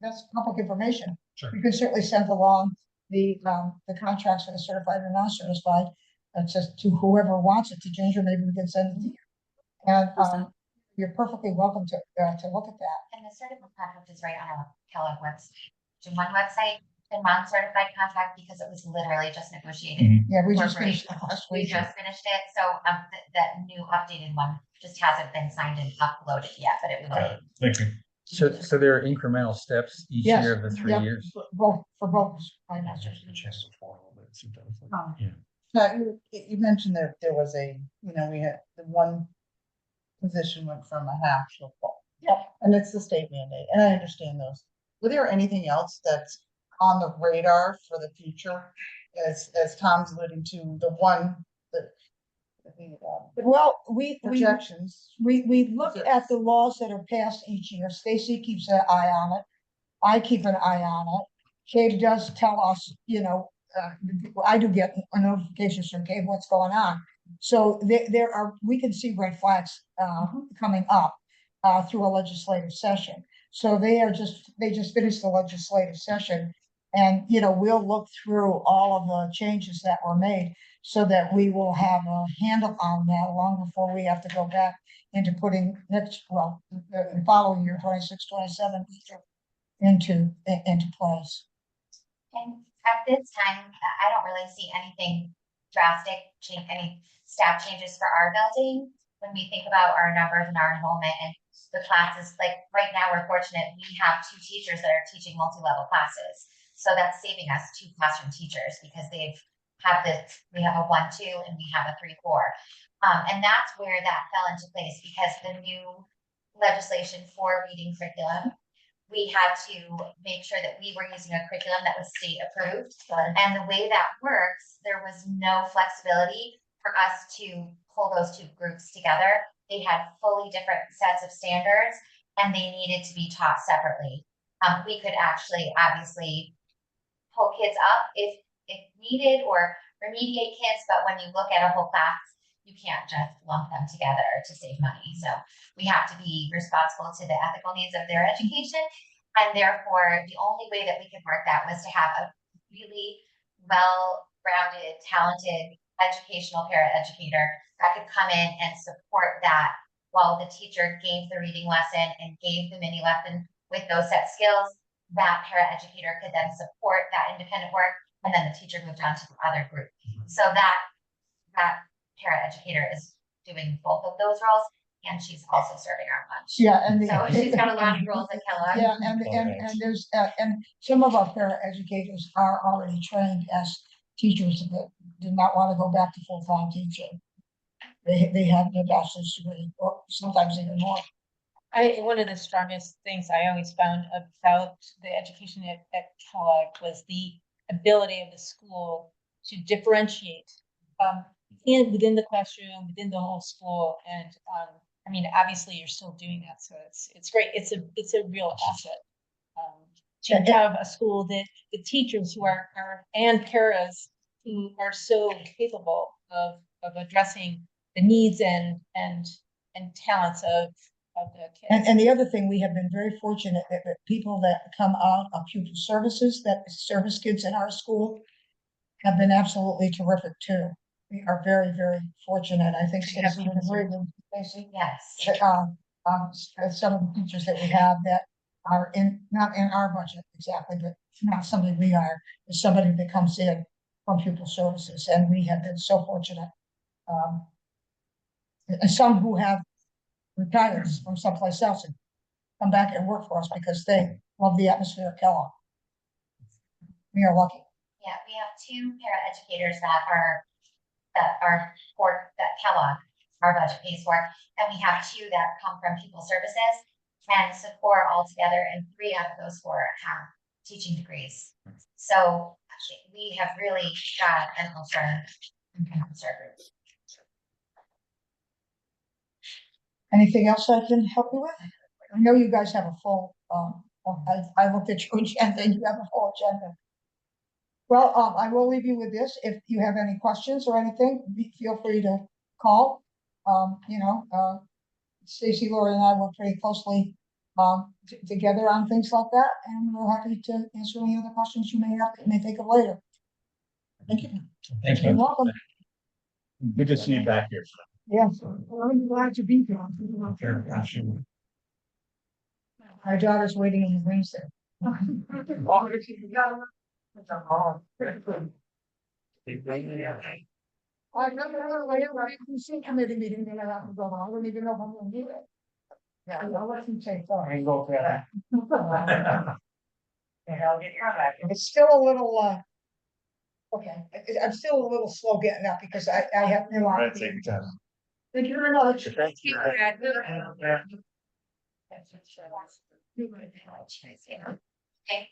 S1: that's public information.
S7: Sure.
S1: We can certainly send along the contracts for the certified and non-certified, just to whoever wants it, to Ginger, maybe we can send it to you. And, you're perfectly welcome to look at that.
S6: And the certified contract is right on our Kellogg website, the non-certified contract, because it was literally just negotiated.
S1: Yeah, we
S6: For
S1: just
S6: free.
S1: finished it last
S6: We
S1: week.
S6: just finished it, so, that new updated one just hasn't been signed and uploaded yet, but it will.
S7: Thank you.
S5: So there are incremental steps each
S1: Yes,
S5: year of the 3
S1: yep,
S5: years.
S1: Both, for both.
S10: Now, you mentioned that there was we had the one position went from a half to a full.
S1: Yep.
S10: And it's the state mandate, and I understand those. Were there anything else that's on the radar for the future? As Tom's alluding to, the one that
S1: Well, we
S10: projections.
S1: look at the laws that are passed each year. Stacy keeps an eye on it. I keep an eye on it. Cave does tell us, I do get notifications from Cave what's going on. So we can see red flags, coming up, through a legislative session. So they just finished the legislative session. And, we'll look through all of the changes that were made so that we will have a handle on that long before we have to go back into putting the following year, 26, 27, into place.
S6: And at this time, I don't really see anything drastic, any staff changes for our building. When we think about our numbers and our enrollment and the classes, like right now, we're fortunate, we have 2 teachers that are teaching multi-level classes. So that's saving us 2 classroom teachers because we have a 1-2 and we have a 3-4. And that's where that fell into place because the new legislation for reading curriculum, we had to make sure that we were using a curriculum that was state approved. And the way that works, there was no flexibility for us to pull those 2 groups together. They had fully different sets of standards and they needed to be taught separately. We could actually obviously pull kids up if needed or remediate kids, but when you look at a whole class, you can't just lump them together to save money. So we have to be responsible to the ethical needs of their education. And therefore, the only way that we could work that was to have a really well-rounded, talented educational paraeducator that could come in and support that while the teacher gave the reading lesson and gave the mini lesson with those set skills. That paraeducator could then support that independent work, and then the teacher moved on to the other group. So that paraeducator is doing both of those roles, and she's also serving our lunch.
S1: Yeah, and
S6: So she's got a lot of roles at Kellogg.
S1: Yeah, and there's and some of our paraeducators are already trained as teachers that did not want to go back to full-time teaching. They have their bachelor's degree, or sometimes even more.
S4: One of the strongest things I always found about the education at Kellogg was the ability of the school to differentiate within the classroom, within the whole school, and I mean, obviously, you're still doing that, so it's great. It's a real asset. To have a school that the teachers who are and paras who are so capable of addressing the needs and talents of the kids.
S1: And the other thing, we have been very fortunate that people that come out of pupil services, that service kids in our school have been absolutely terrific too. We are very, very fortunate. I think Stacy would agree with Stacy.
S6: Yes.
S1: Some of the teachers that we have that are not in our budget exactly, but not somebody we are, is somebody that comes in from pupil services, and we have been so fortunate. And some who have retired from someplace else and come back and work for us because they love the atmosphere at Kellogg. We are lucky.
S6: Yeah, we have two para educators that are for that Kellogg, our budget pays for, and we have two that come from pupil services. And so 4 altogether, and 3 out of those 4 have teaching degrees. So actually, we have really got an ultra group.
S1: Anything else I can help you with? I know you guys have a full, I looked at your agenda and you have a full agenda. Well, I will leave you with this. If you have any questions or anything, feel free to call. Stacy, Laura, and I work pretty closely together on things like that, and we're happy to answer any other questions you may have, may think of later. Thank you.
S5: Thank
S1: You're
S5: you.
S1: welcome.
S7: Good to see you back here.
S1: Yes, well, I'm glad to be here. Our daughter's waiting in the wings there. I don't committee meeting, they have to go on, I don't even know if I'm gonna do it. Yeah, I'll let you take that. It's still a little, okay, I'm still a little slow getting up because I have no idea.
S7: time.
S1: Thank you very much.
S2: Thank you.
S6: Okay,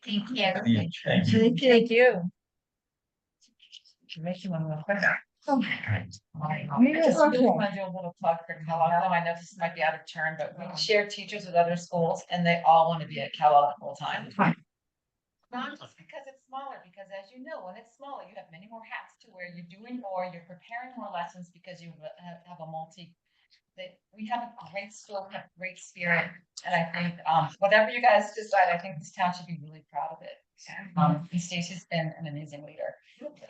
S6: thank you.
S5: Thank you.
S4: Thank you.
S9: Make you one real quick.
S1: Okay.
S9: I just really want to do a little plug for Kellogg, though I know this might be out of turn, but we share teachers with other schools and they all want to be at Kellogg full time. Not just because it's smaller, because as you know, when it's smaller, you have many more hats to wear. You're doing more, you're preparing more lessons because you have a we have a great school, we have great spirit. And I think, whatever you guys decide, I think this town should be really proud of it. And Stacy's been an amazing leader.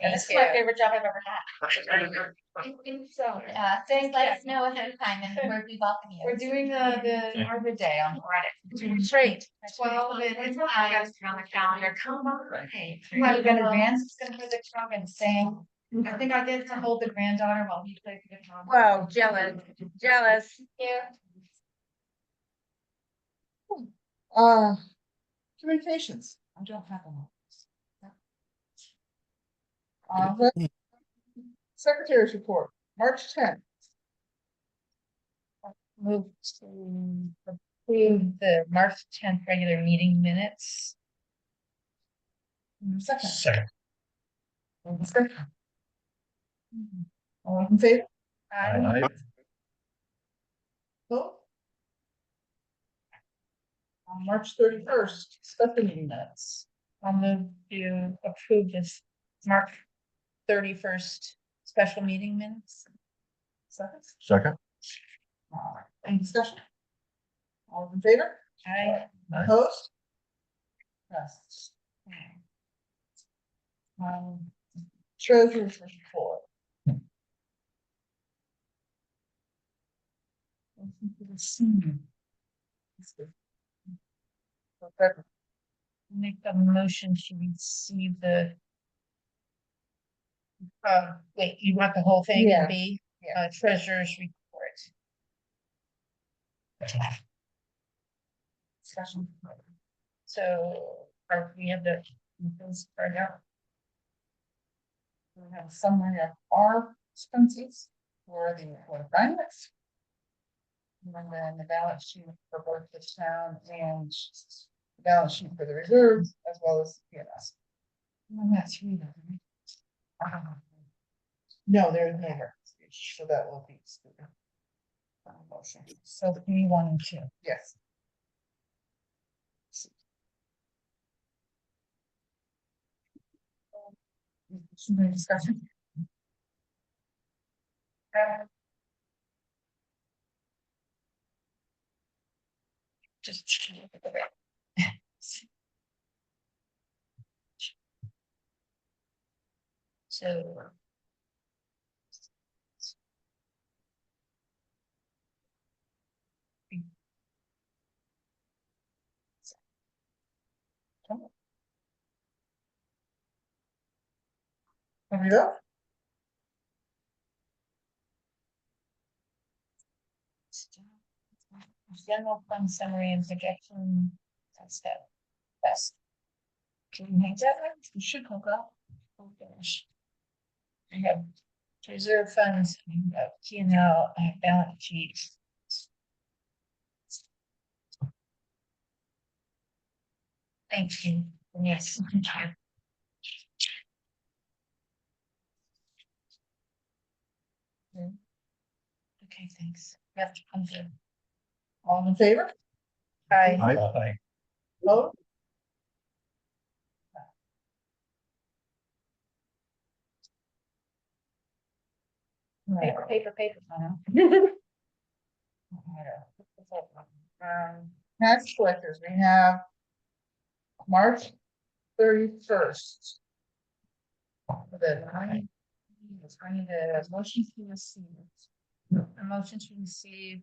S9: And this is my favorite job I've ever had. So,
S6: Please let us know ahead of time and we welcome you.
S9: we're doing the Arbor Day on Friday. Great. 12 and it's on the calendar. Come on. We're gonna dance, it's gonna be the drum and sing. I think I get to hold the granddaughter while he plays the guitar.
S4: Wow, jealous.
S10: Communications, I don't have them. Secretary's report, March 10th.
S4: Move to approve the March 10th regular meeting minutes.
S10: Second. All in favor?
S5: Aye.
S10: Vote. On March 31st, special meeting minutes.
S4: I'll move to approve this March 31st special meeting minutes.
S8: Second.
S10: Any discussion? All in favor?
S4: Aye.
S10: Opposed? Yes. Treasurer's report.
S4: Make a motion to receive the. Wait, you want the whole thing
S10: Yeah.
S4: to be,
S10: Yeah.
S4: treasurer's report?
S10: Discussion.
S4: So, we have the, those part out.
S10: We have a summary of our expenses for the finance. And then the balance sheet for both the town and the balance sheet for the reserves as well as PNS. And that's three. No, there's neither, so that will be. So P one and two. Yes. Any discussion? Just. So. Can we go? General fund summary and projection. That's that. Best. Can you make that right? You should hook up. Oh gosh. I have reserve funds, I have P&L, I have balance sheets. Thank you. Yes. Okay, thanks. Yep, I'm good. All in favor? Aye.
S5: Aye.
S1: Vote.
S4: Paper.
S1: Tax collectors, we have March 31st. The nine, I need a motion to receive. A motion to receive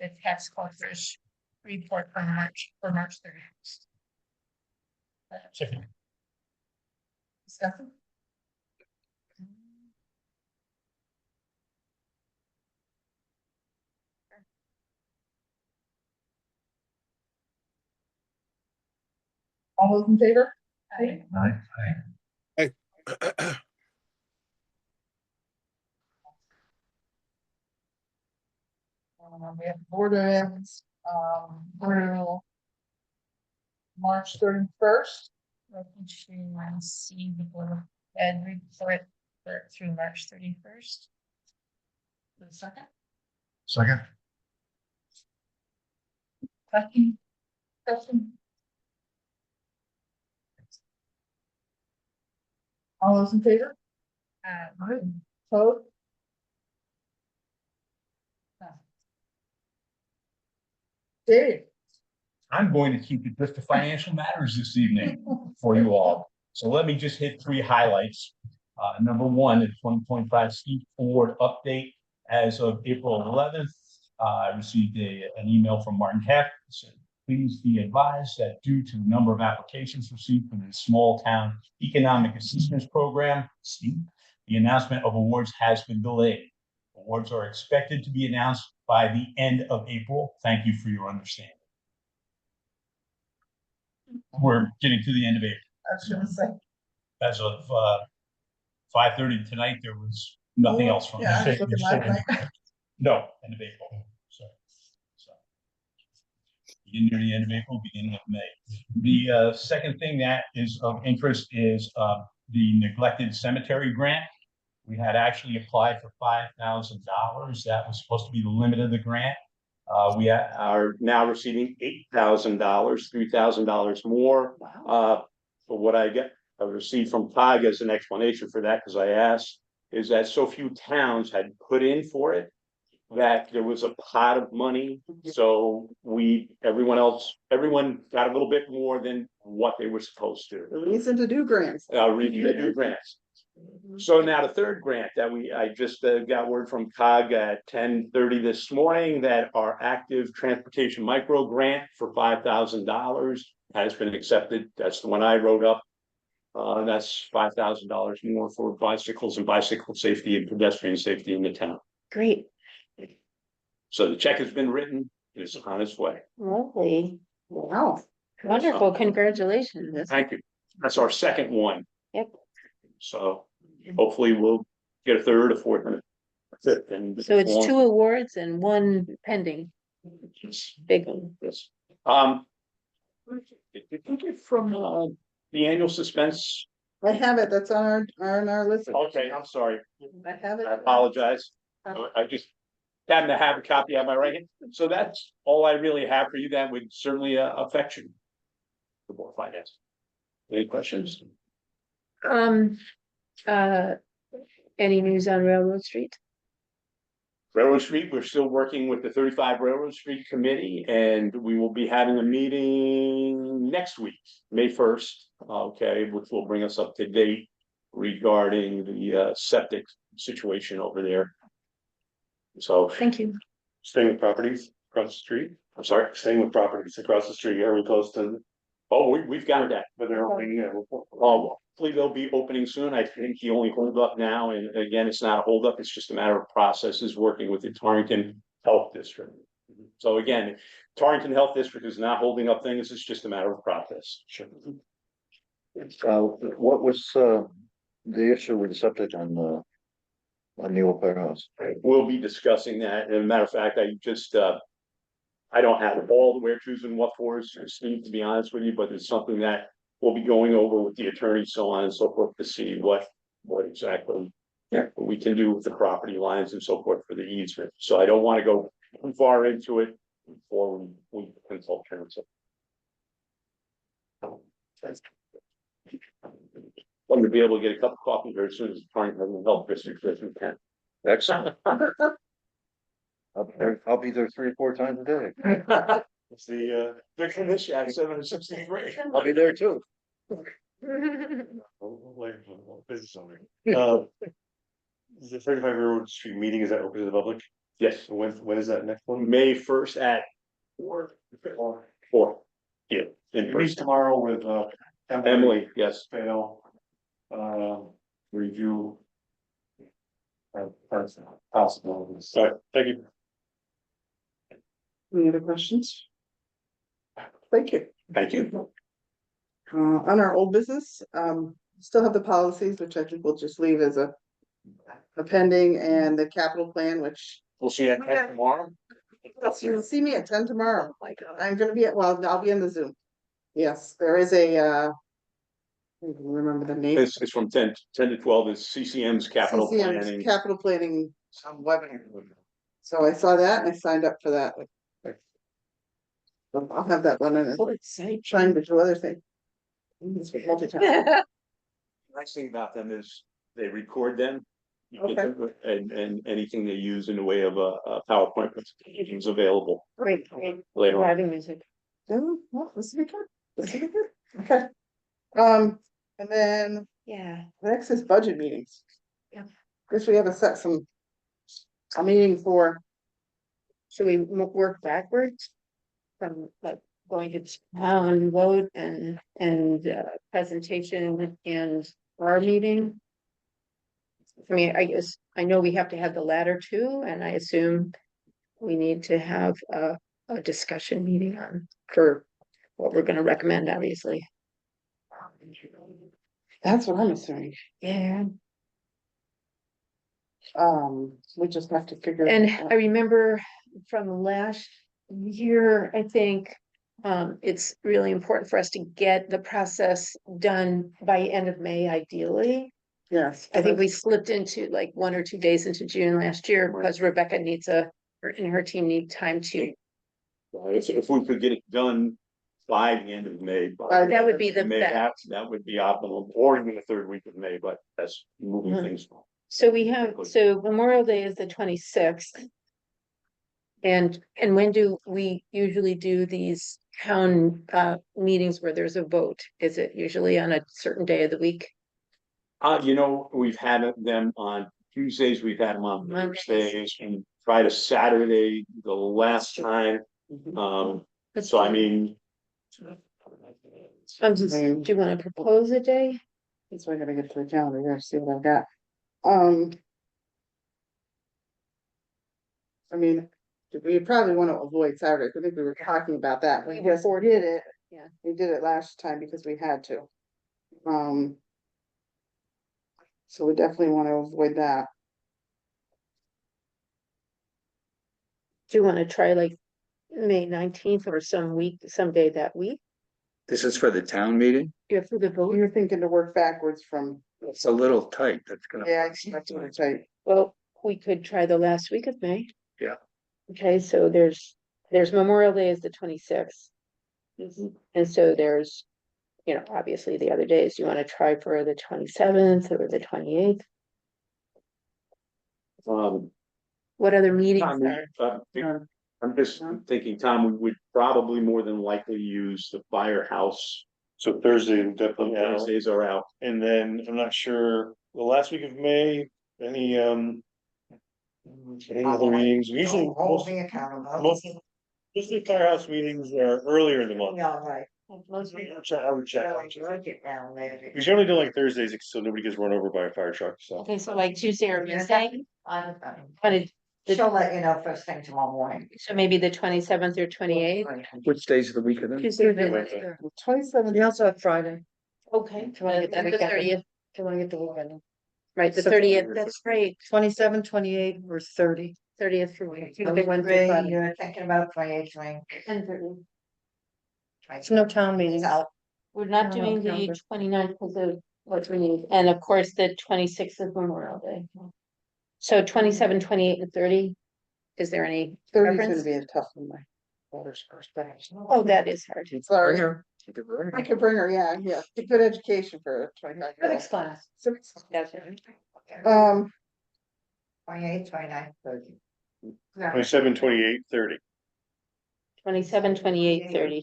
S1: the tax collectors report for March 31st.
S7: Second.
S1: Discussion? All those in favor? Aye.
S8: Aye.
S1: We have board ends, through March 31st.
S4: Looking to see the board of ed report through March 31st.
S1: The second,
S8: Second.
S1: question. All those in favor? Vote. Dave.
S11: I'm going to keep it just to financial matters this evening for you all. So let me just hit three highlights. Number one, the 2025 Steve Ford update as of April 11th. I received an email from Martin Heff. Said, please be advised that due to the number of applications received for the small town economic assistance program, STEAP, the announcement of awards has been delayed. Awards are expected to be announced by the end of April. Thank you for your understanding. We're getting to the end of April.
S1: I was gonna say.
S11: As of 5:30 tonight, there was nothing else from
S1: Yeah, I was
S11: them.
S1: looking last night.
S11: No, end of April. So beginning near the end of April, beginning of May. The second thing that is of interest is the neglected cemetery grant. We had actually applied for $5,000. That was supposed to be the limit of the grant. We are now receiving $8,000, $3,000 more. For what I received from TAG as an explanation for that, because I asked, is that so few towns had put in for it that there was a pot of money. So everyone got a little bit more than what they were supposed to.
S10: Reason to do grants.
S11: Reason to do grants. So now the third grant that I just got word from COG at 10:30 this morning that our active transportation micro grant for $5,000 has been accepted. That's the one I wrote up. That's $5,000 more for bicycles and bicycle safety and pedestrian safety in the town.
S4: Great.
S11: So the check has been written. It's on its way.
S4: Lovely.
S10: Wow.
S4: Wonderful. Congratulations.
S11: Thank you. That's our second one.
S4: Yep.
S11: So hopefully we'll get a third, a fourth, and a fifth. And
S4: So it's 2 awards and 1 pending. Big one.
S11: Yes. Did you get from the annual suspense?
S10: I have it. That's on our list.
S11: Okay, I'm sorry.
S10: I have it.
S11: I apologize. I just happen to have a copy on my right hand. So that's all I really have for you. That would certainly affect you. The board of finance. Any questions?
S4: Uh, any news on Railroad Street?
S11: Railroad Street, we're still working with the 35 Railroad Street Committee, and we will be having a meeting next week, May 1st. Okay, which will bring us up to date regarding the septic situation over there. So
S4: Thank you.
S2: Staying with properties across the street.
S11: I'm sorry.
S2: Staying with properties across the street. Are we close to?
S11: Oh, we've got that.
S2: But they're opening, yeah.
S11: Hopefully they'll be opening soon. I think the only holdup now, and again, it's not a holdup, it's just a matter of processes working with the Torrington Health District. So again, Torrington Health District is not holding up things, it's just a matter of process.
S8: What was, the issue with the septic on the old firehouse?
S11: We'll be discussing that. As a matter of fact, I don't have all the where tos and what fors, Steve, to be honest with you, but it's something that we'll be going over with the attorney, so on and so forth, to see what exactly we can do with the property lines and so forth for the easement. So I don't want to go too far into it before we consult counsel. I'm to be able to get a cup of coffee very soon as the Torrington Health District says we can.
S8: Excellent. I'll be there 3 or 4 times a day.
S11: It's the Victor this year, 763.
S8: I'll be there too.
S2: Business owner. The 35 Railroad Street meeting, is that open to the public?
S11: Yes,
S2: When is that next one?
S11: May 1st at 4. Yeah, in
S2: Meet
S11: person.
S2: tomorrow with
S11: Emily, yes.
S2: Fail. Review. Possibilities.
S11: All right, thank you.
S10: Any other questions? Thank you.
S11: Thank you.
S10: On our old business, still have the policies, which I think we'll just leave as a pending, and the capital plan, which
S11: We'll see you at 10 tomorrow.
S10: you'll see me at 10 tomorrow. I'm gonna be I'll be in the Zoom. Yes, there is a, I don't even remember the name.
S11: It's from 10 to 12 is CCM's capital
S10: CCM's
S11: planning.
S10: Capital planning, webinar. So I saw that and I signed up for that. I'll have that one and trying to do other things. Multitasking.
S11: Nice thing about them is they record them. You get
S10: Okay.
S11: them, and anything they use in the way of a PowerPoint presentation is available
S4: Great.
S11: later on.
S4: Driving music.
S10: Oh, well, this will be good. This will be good. Okay. And then
S4: Yeah.
S10: next is budget meetings.
S4: Yeah.
S10: Guess we have a meeting for,
S4: Should we work backwards? From like going to town vote and presentation and our meeting? I mean, I guess, I know we have to have the latter two, and I assume we need to have a discussion meeting for what we're gonna recommend, obviously.
S10: that's what I'm assuming.
S4: Yeah.
S10: We just have to figure.
S4: And
S10: out.
S4: I remember from last year, I think, it's really important for us to get the process done by end of May, ideally.
S10: Yes.
S4: I think we slipped into like 1 or 2 days into June last year because Rebecca needs and her team need time to.
S11: If we could get it done by the end of May.
S4: That would be the best.
S11: That would be optimal, or even the 3rd week of May, but that's moving
S4: Mhm.
S11: things.
S4: So we have, so Memorial Day is the 26th. And when do we usually do these town meetings where there's a vote? Is it usually on a certain day of the week?
S11: We've had them on Tuesdays, we've had them on
S4: Mondays.
S11: Thursdays, and tried a Saturday the last time. So I mean.
S4: Do you want to propose a day?
S10: That's why I gotta get to the calendar here, see what I've got. I mean, we probably want to avoid Saturday. I think we were talking about that. We just did it.
S4: Yeah.
S10: We did it last time because we had to. So we definitely want to avoid that.
S4: Do you want to try like May 19th or some day that week?
S2: This is for the town meeting?
S4: Yeah, for the vote.
S10: We were thinking to work backwards from,
S2: It's a little tight, that's gonna.
S10: yeah, it's not too tight.
S4: Well, we could try the last week of May.
S12: Okay, so there's Memorial Day is the 26th. And so there's, obviously the other days, you want to try for the 27th or the 28th? What other meetings
S2: Tom,
S12: are?
S2: I'm just thinking, Tom, we would probably more than likely use the firehouse. So Thursday, definitely out, Thursdays are out. and then I'm not sure, the last week of May, any other meetings, usually
S1: Hold me accountable.
S2: mostly firehouse meetings are earlier in the month.
S1: Yeah, right.
S2: I would check.
S1: Write it down later.
S2: We generally do like Thursdays, so nobody gets run over by a fire truck, so.
S12: Okay, so like Tuesday or Wednesday?
S1: She'll let you know first thing tomorrow morning.
S12: So maybe the 27th or 28th?
S8: Which days of the week are them?
S12: Tuesday or
S2: Wednesday.
S12: Wednesday.
S10: 27th. We also have Friday.
S12: Okay.
S10: Do you want to get that
S12: The
S10: weekend?
S12: 30th,
S10: Do you want to get the weekend?
S12: right, the
S10: So-
S12: 30th, that's great.
S10: 27, 28, or 30.
S12: 30th for me.
S1: Tuesday,
S12: Wednesday, Friday.
S1: you're thinking about 28th, right?
S12: 10:30.
S10: It's no town meetings.
S1: Out.
S12: We're not
S10: No, no,
S12: doing the
S10: calendar.
S12: 29th because of what we need, and of course, the 26th is Memorial Day. So 27, 28, and 30, is there any
S10: 30 is
S12: preference?
S10: gonna be a tough one, my daughter's first day.
S12: Oh, that is hard.
S10: Sorry. I could bring her, yeah. It's a good education for a 25-year-old.
S12: Civics class.
S10: Civics.
S12: That's it.
S1: 28th, 29th, 30th.
S2: 27, 28, 30.
S12: 27, 28, 30.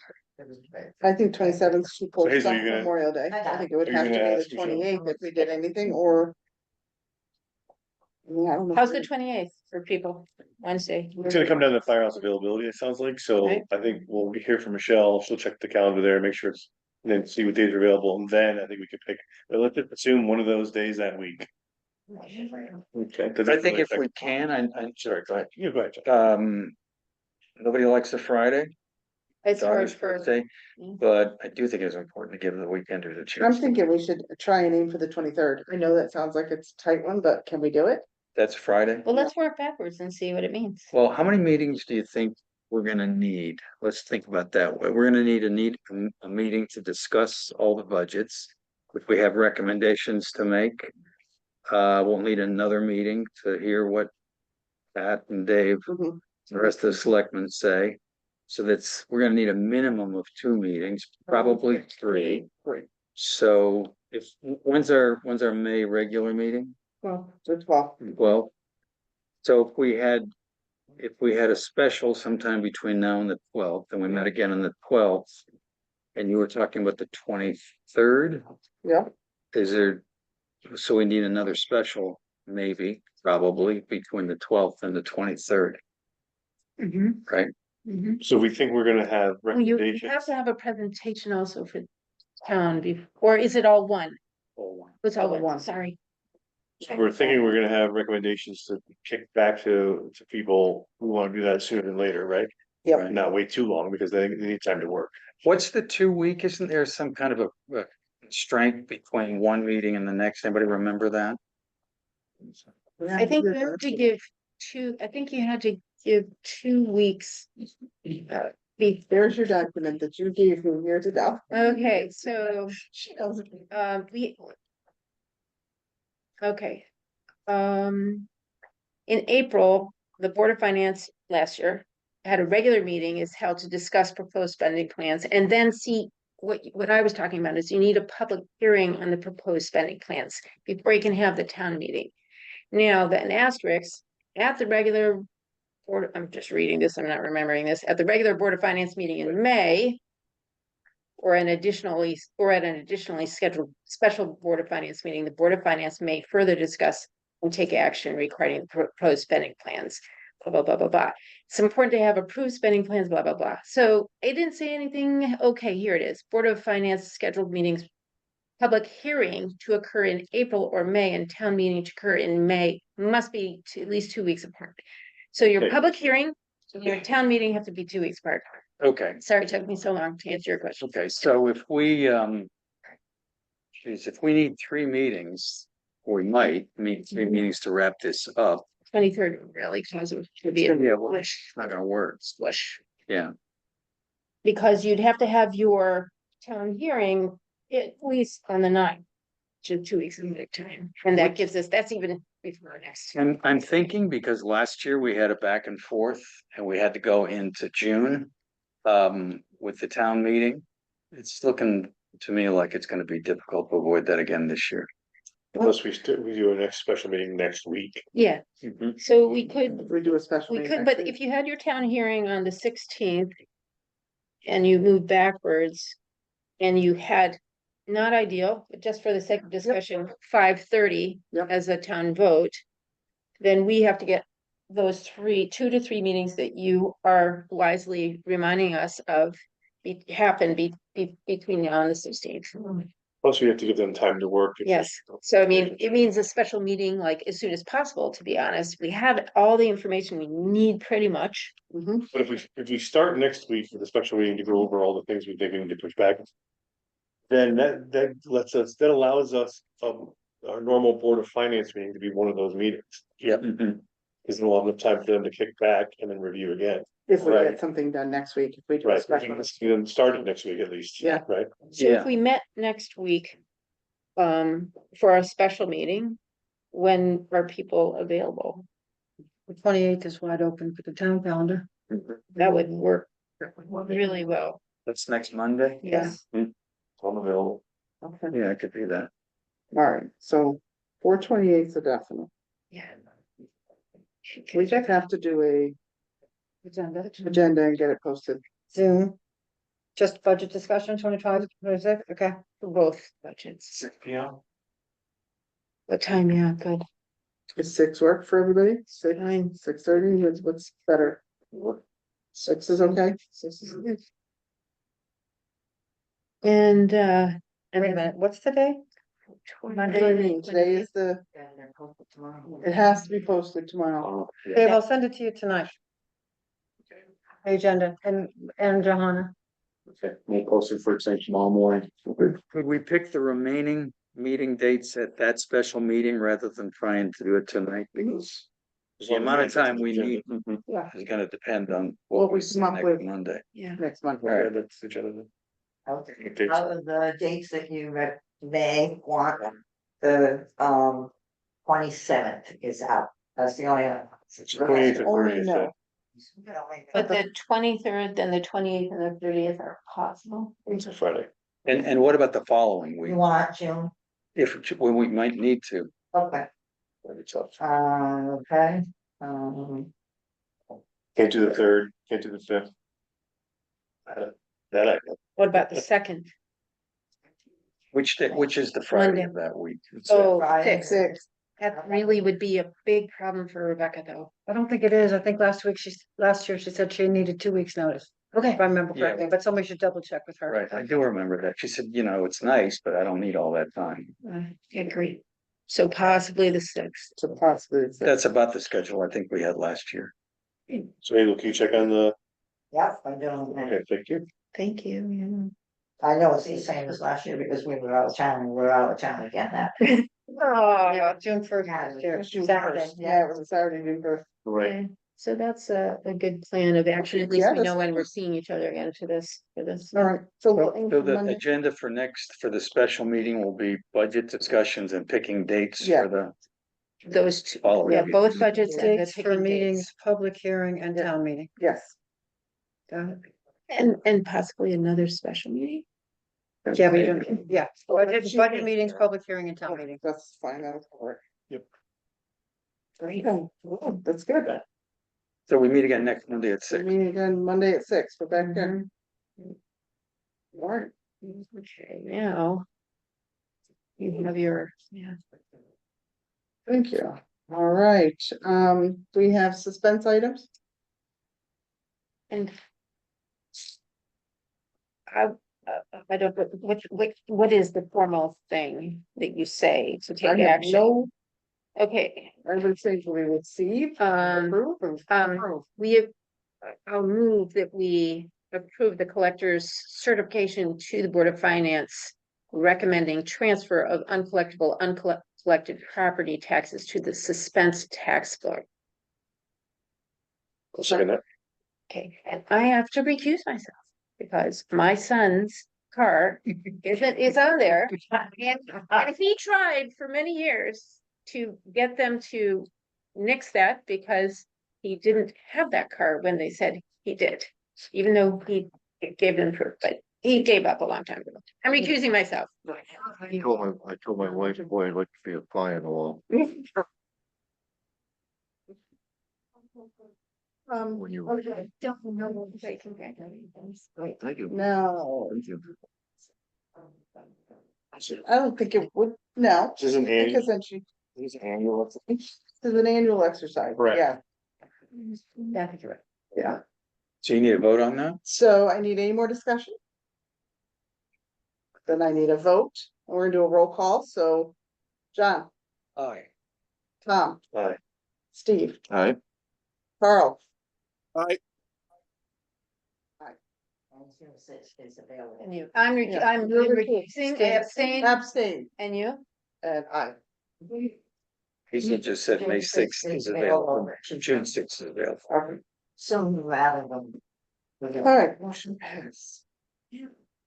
S10: I think 27th should pull
S2: Hazel,
S10: stuff
S2: you're gonna-
S10: Memorial Day. I think it would
S2: Are you
S10: have to
S2: gonna
S10: be
S2: ask
S10: the
S2: Michelle?
S10: 28th if we did anything, or. Yeah, I don't know.
S12: How's the 28th for people? Wednesday.
S2: It's gonna come down to firehouse availability, it sounds like, so
S12: Right.
S2: I think we'll be here from Michelle, she'll check the calendar there, make sure it's. And then see what days are available, and then I think we could pick, but let's just assume one of those days that week. Okay.
S8: I think if we can, I'm sorry, go ahead.
S2: You go ahead, Jeff.
S8: Nobody likes a Friday,
S12: It's hard
S8: daughter's
S12: for,
S8: birthday,
S12: Mm.
S8: but I do think it's important to give the weekenders a
S10: I'm
S8: chance.
S10: thinking we should try and aim for the 23rd. I know that sounds like it's a tight one, but can we do it?
S8: That's Friday.
S12: well, let's work backwards and see what it means.
S8: Well, how many meetings do you think we're gonna need? Let's think about that. We're gonna need a meeting to discuss all the budgets. If we have recommendations to make, we'll need another meeting to hear what Pat and Dave,
S10: Mhm.
S8: the rest of the selectmen say. So we're gonna need a minimum of 2 meetings, probably 3.
S10: Great.
S8: So when's our May regular meeting?
S10: Well, the 12th.
S8: Well, so if we had a special sometime between now and the 12th, and we met again on the 12th, and you were talking about the 23rd,
S10: Yeah.
S8: so we need another special, maybe, probably between the 12th and the 23rd, right?
S2: So we think we're gonna have
S12: Well, you
S2: recommendations.
S12: have to have a presentation also for town or is it all one? It's all one, sorry.
S2: We're thinking we're gonna have recommendations to kick back to people who wanna do that sooner than later, right?
S10: Yep.
S2: Right, not wait too long because they need time to work.
S8: What's the 2 week? Isn't there some kind of a strength between one meeting and the next? Anybody remember that?
S12: I think you have to give I think you had to give 2 weeks.
S10: There's your document that you gave me years ago.
S12: Okay, so,
S10: She knows it.
S12: okay. In April, the Board of Finance last year had a regular meeting is held to discuss proposed spending plans and then see what I was talking about is you need a public hearing on the proposed spending plans before you can have the town meeting. Now, an asterisk at the regular board, I'm just reading this, I'm not remembering this, at the regular Board of Finance meeting in May, or at an additionally scheduled special Board of Finance meeting, the Board of Finance may further discuss and take action regarding the proposed spending plans, blah, blah, blah, blah, blah. It's important to have approved spending plans, blah, blah, blah. So it didn't say anything. Okay, here it is. Board of Finance scheduled meetings, public hearing to occur in April or May and town meeting to occur in May must be at least 2 weeks apart. So your
S2: Okay.
S12: public hearing and your town meeting have to be 2 weeks apart.
S8: Okay.
S12: Sorry, it took me so long to answer your question.
S8: Okay, so if we need 3 meetings, we might need 3 meetings to wrap this up.
S12: 23rd really cause it to be
S8: Yeah, well,
S12: a
S8: it's not gonna work.
S12: squish.
S8: Yeah,
S12: Because you'd have to have your town hearing at least on the 9th. To 2 weeks of time, and that gives us, that's even before next.
S8: And I'm thinking because last year we had a back and forth and we had to go into June with the town meeting. It's looking to me like it's gonna be difficult to avoid that again this year.
S2: Unless we do a next special meeting next week.
S12: Yeah,
S8: Mhm.
S12: so we could,
S10: We do a special.
S12: we
S10: meeting
S12: could,
S10: next
S12: but
S10: week.
S12: if you had your town hearing on the 16th. And you move backwards. And you had, not ideal, but just for the sake of discussion, 5:30
S10: Yep.
S12: as a town vote. Then we have to get those 2 to 3 meetings that you are wisely reminding us of. Between now and the 16th.
S2: Plus, we have to give them time to work.
S12: Yes, so I mean, it means a special meeting like as soon as possible, to be honest. We have all the information we need pretty much.
S2: But if we start next week with a special meeting to go over all the things we think we need to push back. Then that allows us, our normal Board of Finance meeting to be one of those meetings.
S8: Yep.
S2: Because we'll have enough time for them to kick back and then review again.
S10: If we
S2: Right.
S10: get something done next week, if we do a
S2: Right, we
S10: special.
S2: can see them started next week at least.
S10: Yeah.
S2: Right,
S12: So if
S8: Yeah.
S12: we met next week. For our special meeting, when are people available?
S1: The 28th is wide open for the town calendar.
S12: That would work really well.
S8: That's next Monday?
S12: Yes.
S2: I'm available.
S10: Okay,
S8: Yeah, I could do that.
S10: all right, so 4/28 is a definite.
S12: Yeah.
S10: We just have to do a agenda and get it posted.
S1: Zoom. Just budget discussion, 25, 26, okay.
S12: For both budgets.
S2: 6 p.m.
S12: What time? Yeah, good.
S10: Is 6 work for everybody? Six,
S12: Fine.
S10: 6:30, what's better? 6 is okay?
S12: 6 is good. And
S1: Wait a minute, what's the day?
S10: What do you mean? Today is it has to be posted tomorrow.
S1: Dave, I'll send it to you tonight. The agenda and Johanna.
S2: Okay, we'll post it for say tomorrow morning.
S8: Could we pick the remaining meeting dates at that special meeting rather than trying to do it tonight? Because the amount of time we need
S10: Yeah,
S8: is gonna depend on
S10: What
S8: what
S10: we
S8: we see
S10: come up
S8: next
S10: with.
S8: Monday.
S12: yeah,
S10: next month.
S8: All right.
S2: That's the agenda.
S13: Okay, out of the dates that you may want, the 27th is out, that's the only.
S2: 28th or
S10: Only
S2: 30th,
S10: no.
S12: but the 23rd and the 28th and the 30th are possible.
S2: It's a Friday.
S8: And what about the following week?
S13: You want June,
S8: If, when we might need to.
S13: okay,
S2: Very tough.
S13: okay,
S2: Can't do the 3rd, can't do the 5th. That I.
S12: What about the 2nd?
S8: Which is the Friday
S12: Monday.
S8: of that week?
S12: Oh,
S13: Friday.
S12: 6. That really would be a big problem for Rebecca, though.
S1: I don't think it is. I think last year she said she needed 2 weeks notice.
S12: Okay.
S1: If I remember
S8: Yeah.
S1: correctly, but somebody should double check with her.
S8: Right, I do remember that. She said, it's nice, but I don't need all that time.
S12: I agree. So possibly the 6th.
S10: So possibly it's
S8: That's about the schedule I think we had last year.
S2: So Hazel, can you check on the,
S13: yep, I'm doing
S2: okay,
S13: it.
S2: thank you.
S12: Thank you.
S13: I know it's the same as last year because we were out of town, and we're out of town again that.
S1: Oh, June 1st.
S13: Yeah,
S10: June
S1: Saturday.
S10: 1st. Yeah, it was a Saturday, June 1st.
S2: Right,
S12: Okay, so that's a good plan of action. At least
S10: Yeah,
S12: we know
S10: that's-
S12: when we're seeing each other again for this.
S10: All right, so we'll aim
S8: So
S10: for
S8: the
S10: Monday.
S8: agenda for the special meeting will be budget discussions and picking dates
S10: Yeah.
S8: for the
S12: Those two,
S8: following.
S12: yeah,
S8: meeting.
S12: both budgets and the
S1: Dates for
S12: picking
S1: meetings,
S12: dates.
S1: public hearing and
S10: Yeah.
S1: town meeting.
S10: Yes.
S1: Got it?
S12: And possibly another special meeting.
S1: Yeah, we don't, yeah. Budget meetings, public hearing and town meeting.
S10: That's fine, that'll work.
S12: Great.
S10: Okay, well, that's good.
S8: So we meet again next Monday at
S10: So
S8: 6.
S10: meeting again Monday at 6, we're back there. All right,
S12: Okay, now. You have your, yeah.
S10: thank you. All right, do we have suspense items?
S12: And. I don't, what is the formal thing that you say to
S10: I
S12: take
S10: have
S12: action?
S10: no,
S12: Okay,
S10: I would say we receive,
S12: um,
S10: approve, and approve.
S12: we have, I'll move that we approve the collector's certification to the Board of Finance. Recommending transfer of uncollected property taxes to the suspense tax book.
S2: I'll second that.
S12: Okay, and I have to recuse myself because my son's car is on there. And he tried for many years to get them to nix that because he didn't have that car when they said he did, even though he gave them proof, but he gave up a long time ago. I'm recusing myself.
S2: I told my wife, boy, I'd like to be a fly on the wall. When you-
S12: Okay, don't know. Say congratulations.
S2: Thank you.
S10: No,
S2: Thank you.
S10: I don't think it would, no,
S2: This is an annual,
S10: because then she,
S2: this is annual.
S10: this is an annual exercise,
S2: Correct.
S10: yeah,
S12: Yeah, I think you're right.
S10: yeah.
S8: So you need a vote on that?
S10: So I need any more discussion? Then I need a vote, and we're gonna do a roll call, so John,
S8: Aye.
S10: Tom,
S2: Aye.
S10: Steve,
S2: Aye.
S10: Carl,
S3: I,
S13: Is available.
S12: And you,
S10: Yeah,
S12: I'm
S10: you're
S12: recusing, I abstain,
S10: abstain,
S12: and you?
S10: and I.
S8: He just said May sixth is available, June sixth is available.
S13: Sooner rather than.
S10: All right, motion passed.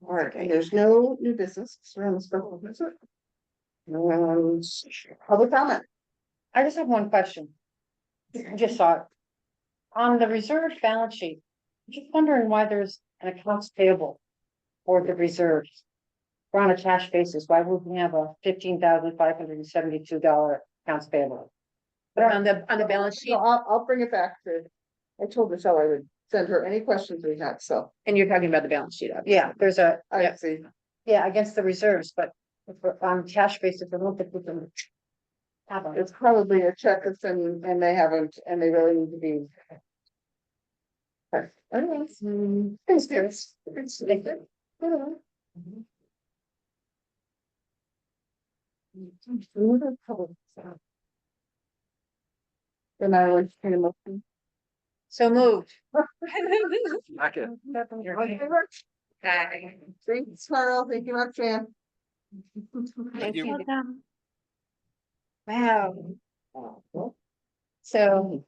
S10: All right, and there's no new business, so we're on the special visit. And public comment.
S12: I just have one question. I just saw it. On the reserve balance sheet, I'm just wondering why there's an accounts payable for the reserves. We're on a cash basis, why would we have a $15,572 accounts payable? But on the balance sheet,
S10: So I'll bring it back to, I told Michelle I would send her any questions we had, so
S12: and you're talking about the balance sheet, yeah, there's a,
S10: I see.
S12: yeah, against the reserves, but if we're on cash basis, I don't think we can. Have a,
S10: It's probably a check that's in, and they haven't, and they really need to be.
S12: anyways, thanks, Paris.
S10: Then I would kind of motion.
S12: So moved.
S10: Thanks, Carl, thank you much, Jan.
S12: Thank
S3: you.
S12: you. Wow. So